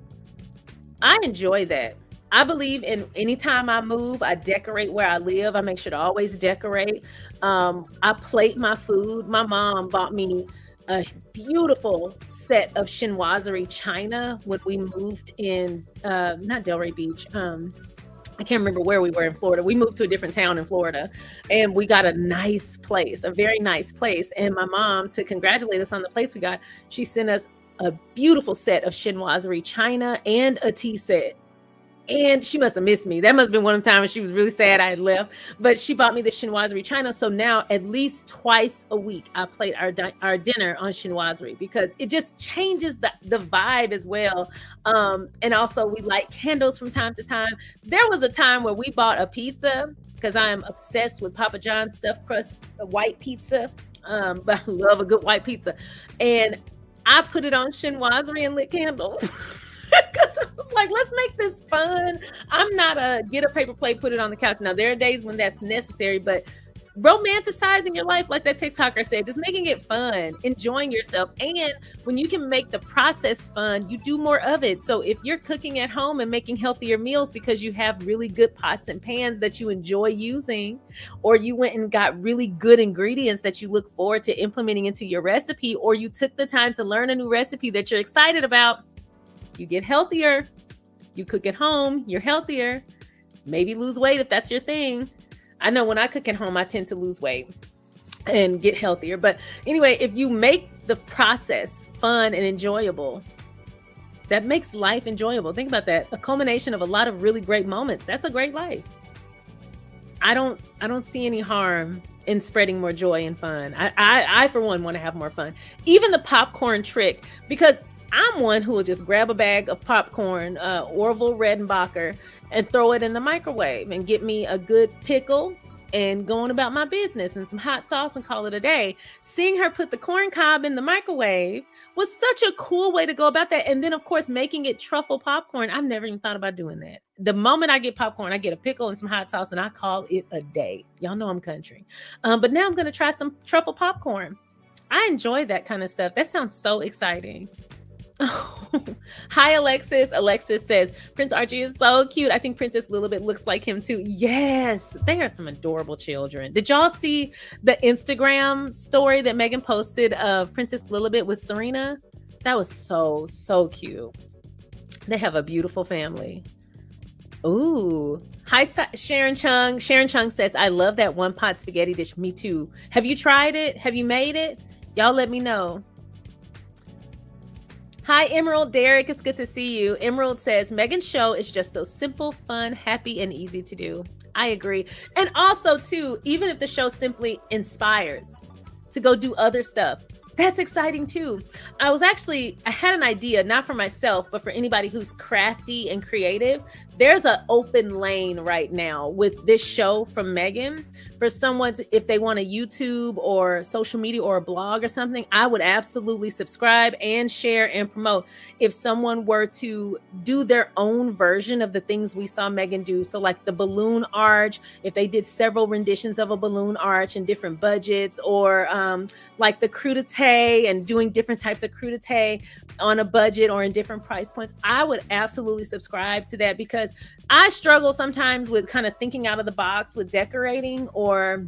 I enjoy that. I believe in anytime I move, I decorate where I live. I make sure to always decorate. I plate my food. My mom bought me a beautiful set of chinoiserie china when we moved in, not Delray Beach, I can't remember where we were in Florida. We moved to a different town in Florida and we got a nice place, a very nice place. And my mom, to congratulate us on the place we got, she sent us a beautiful set of chinoiserie china and a tea set. And she must have missed me. That must have been one of the times she was really sad I had left. But she bought me the chinoiserie china. So now at least twice a week, I plate our dinner on chinoiserie because it just changes the vibe as well. And also we light candles from time to time. There was a time where we bought a pizza because I am obsessed with Papa John's stuffed crust white pizza. But I love a good white pizza. And I put it on chinoiserie and lit candles. Because I was like, let's make this fun. I'm not a get a paper plate, put it on the couch. Now, there are days when that's necessary, but romanticizing your life, like that TikToker said, just making it fun, enjoying yourself. And when you can make the process fun, you do more of it. So if you're cooking at home and making healthier meals because you have really good pots and pans that you enjoy using, or you went and got really good ingredients that you look forward to implementing into your recipe, or you took the time to learn a new recipe that you're excited about, you get healthier. You cook at home, you're healthier. Maybe lose weight if that's your thing. I know when I cook at home, I tend to lose weight and get healthier. But anyway, if you make the process fun and enjoyable, that makes life enjoyable. Think about that. A culmination of a lot of really great moments. That's a great life. I don't see any harm in spreading more joy and fun. I for one, want to have more fun. Even the popcorn trick, because I'm one who will just grab a bag of popcorn, Orville Redenbacher, and throw it in the microwave and get me a good pickle and going about my business and some hot sauce and call it a day. Seeing her put the corn cob in the microwave was such a cool way to go about that. And then, of course, making it truffle popcorn. I've never even thought about doing that. The moment I get popcorn, I get a pickle and some hot sauce and I call it a day. Y'all know I'm country. But now I'm going to try some truffle popcorn. I enjoy that kind of stuff. That sounds so exciting. Hi, Alexis. Alexis says, Prince Archie is so cute. I think Princess Lilibet looks like him too. Yes, they are some adorable children. Did y'all see the Instagram story that Meghan posted of Princess Lilibet with Serena? That was so cute. They have a beautiful family. Ooh. Hi, Sharon Chung. Sharon Chung says, I love that one pot spaghetti dish. Me too. Have you tried it? Have you made it? Y'all let me know. Hi, Emerald. Derek, it's good to see you. Emerald says, Meghan's show is just so simple, fun, happy, and easy to do. I agree. And also, too, even if the show simply inspires to go do other stuff, that's exciting too. I had an idea, not for myself, but for anybody who's crafty and creative. There's an open lane right now with this show from Meghan for someone to, if they want a YouTube or social media or a blog or something, I would absolutely subscribe and share and promote. If someone were to do their own version of the things we saw Meghan do, so like the balloon arch, if they did several renditions of a balloon arch in different budgets, or like the crudité and doing different types of crudité on a budget or in different price points, I would absolutely subscribe to that, because I struggle sometimes with kind of thinking out of the box with decorating or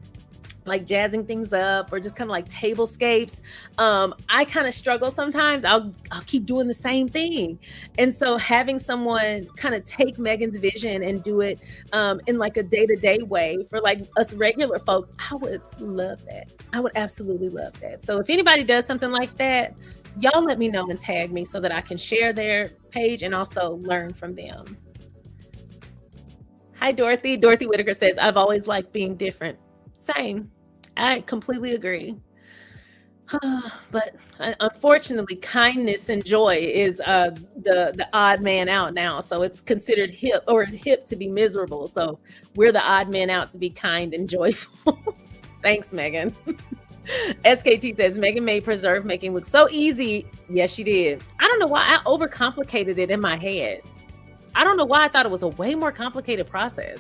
like jazzing things up or just kind of like tablescapes. I kind of struggle sometimes. I'll keep doing the same thing. And so having someone kind of take Meghan's vision and do it in like a day-to-day way for like us regular folks, I would love that. I would absolutely love that. So if anybody does something like that, y'all let me know and tag me so that I can share their page and also learn from them. Hi, Dorothy. Dorothy Whitaker says, I've always liked being different. Same. I completely agree. But unfortunately, kindness and joy is the odd man out now. So it's considered hip to be miserable. So we're the odd man out to be kind and joyful. Thanks, Meghan. SKT says, Meghan made preserve making look so easy. Yes, she did. I don't know why I overcomplicated it in my head. I don't know why I thought it was a way more complicated process.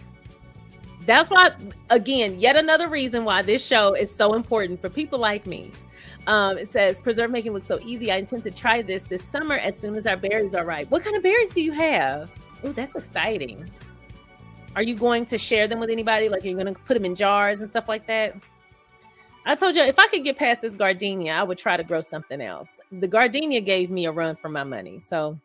That's why, again, yet another reason why this show is so important for people like me. It says, preserve making looks so easy. I intend to try this summer as soon as our berries are ripe. What kind of berries do you have? Oh, that's exciting. Are you going to share them with anybody? Like, you're going to put them in jars and stuff like that? I told you, if I could get past this gardenia, I would try to grow something else. The gardenia gave me a run for my money. So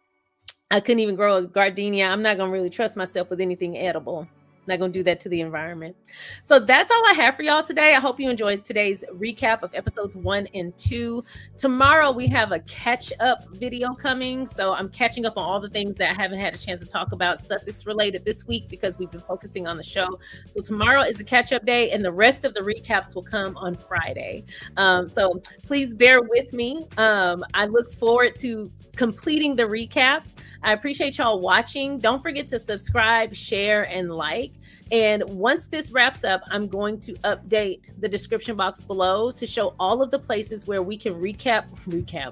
I couldn't even grow a gardenia. I'm not going to really trust myself with anything edible. Not going to do that to the environment. So that's all I have for y'all today. I hope you enjoyed today's recap of episodes 1 and 2. Tomorrow we have a catch up video coming. So I'm catching up on all the things that I haven't had a chance to talk about Sussex related this week because we've been focusing on the show. So tomorrow is a catch up day and the rest of the recaps will come on Friday. So please bear with me. I look forward to completing the recaps. I appreciate y'all watching. Don't forget to subscribe, share, and like. And once this wraps up, I'm going to update the description box below to show all of the places where we can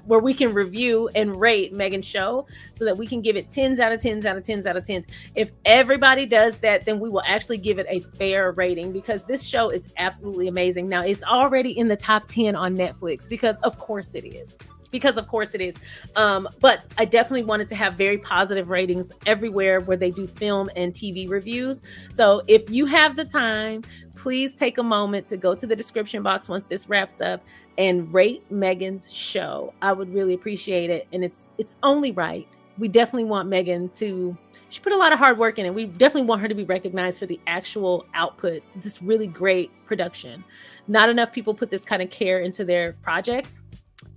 where we can review and rate Meghan's show so that we can give it 10s out of 10s out of 10s out of 10s. If everybody does that, then we will actually give it a fair rating because this show is absolutely amazing. Now, it's already in the top 10 on Netflix because of course it is. But I definitely wanted to have very positive ratings everywhere where they do film and TV reviews. So if you have the time, please take a moment to go to the description box once this wraps up and rate Meghan's show. I would really appreciate it. And it's only right. We definitely want Meghan she put a lot of hard work in it. We definitely want her to be recognized for the actual output, this really great production. Not enough people put this kind of care into their projects.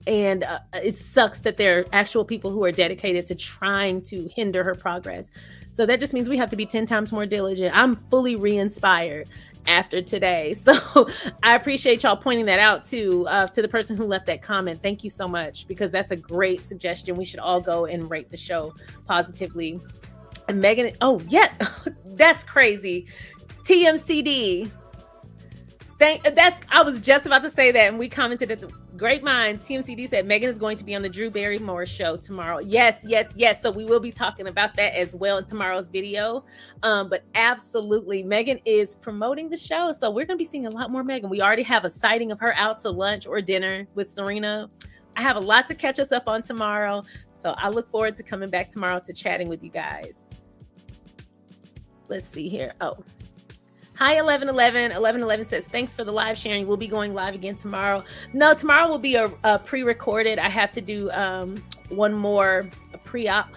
And it sucks that there are actual people who are dedicated to trying to hinder her progress. So that just means we have to be 10 times more diligent. I'm fully re-inspired after today. So I appreciate y'all pointing that out to the person who left that comment. Thank you so much, because that's a great suggestion. We should all go and rate the show positively. And Meghan, oh yeah, that's crazy. TMCD. I was just about to say that, and we commented at the Great Minds. TMCD said Meghan is going to be on the Drew Barrymore show tomorrow. Yes. So we will be talking about that as well in tomorrow's video. But absolutely, Meghan is promoting the show, so we're going to be seeing a lot more Meghan. We already have a sighting of her out to lunch or dinner with Serena. I have a lot to catch us up on tomorrow, so I look forward to coming back tomorrow to chatting with you guys. Let's see here. Oh. Hi, 1111. 1111 says, thanks for the live sharing. We'll be going live again tomorrow. No, tomorrow will be a pre-recorded. I have to do one more pre-op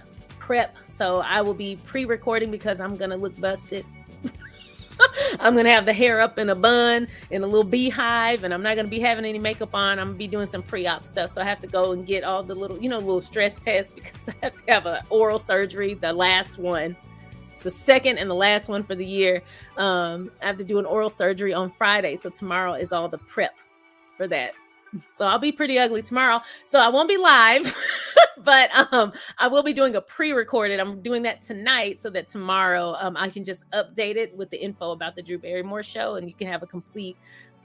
prep. So I will be pre-recording because I'm going to look busted. I'm going to have the hair up in a bun in a little beehive, and I'm not going to be having any makeup on. I'm going to be doing some pre-op stuff. So I have to go and get all the little stress tests because I have to have an oral surgery, the last one. It's the second and the last one for the year. I have to do an oral surgery on Friday. So tomorrow is all the prep for that. So I'll be pretty ugly tomorrow. So I won't be live, but I will be doing a pre-recorded. I'm doing that tonight so that tomorrow I can just update it with the info about the Drew Barrymore show, and you can have a complete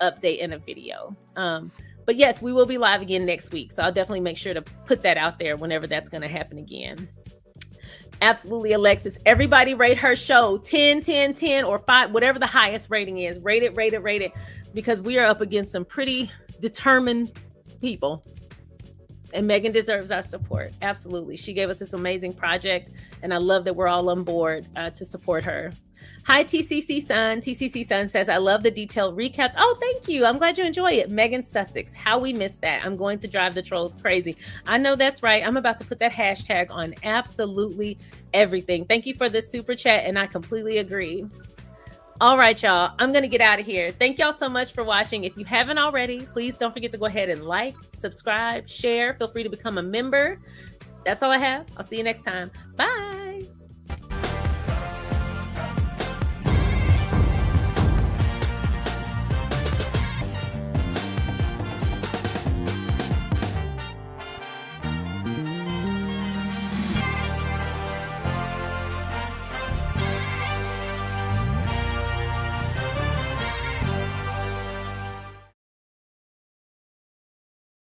update in a video. But yes, we will be live again next week. So I'll definitely make sure to put that out there whenever that's going to happen again. Absolutely, Alexis. Everybody rate her show 10, 10, 10, or 5, whatever the highest rating is. Rate it, because we are up against some pretty determined people, and Meghan deserves our support. Absolutely. She gave us this amazing project, and I love that we're all on board to support her. Hi, TCC Sun. TCC Sun says, I love the detailed recaps. Oh, thank you. I'm glad you enjoy it. Meghan Sussex. How we missed that. I'm going to drive the trolls crazy. I know that's right. I'm about to put that hashtag on absolutely everything. Thank you for this super chat, and I completely agree. All right, y'all. I'm going to get out of here. Thank y'all so much for watching. If you haven't already, please don't forget to go ahead and like, subscribe, share. Feel free to become a member. That's all I have. I'll see you next time. Bye.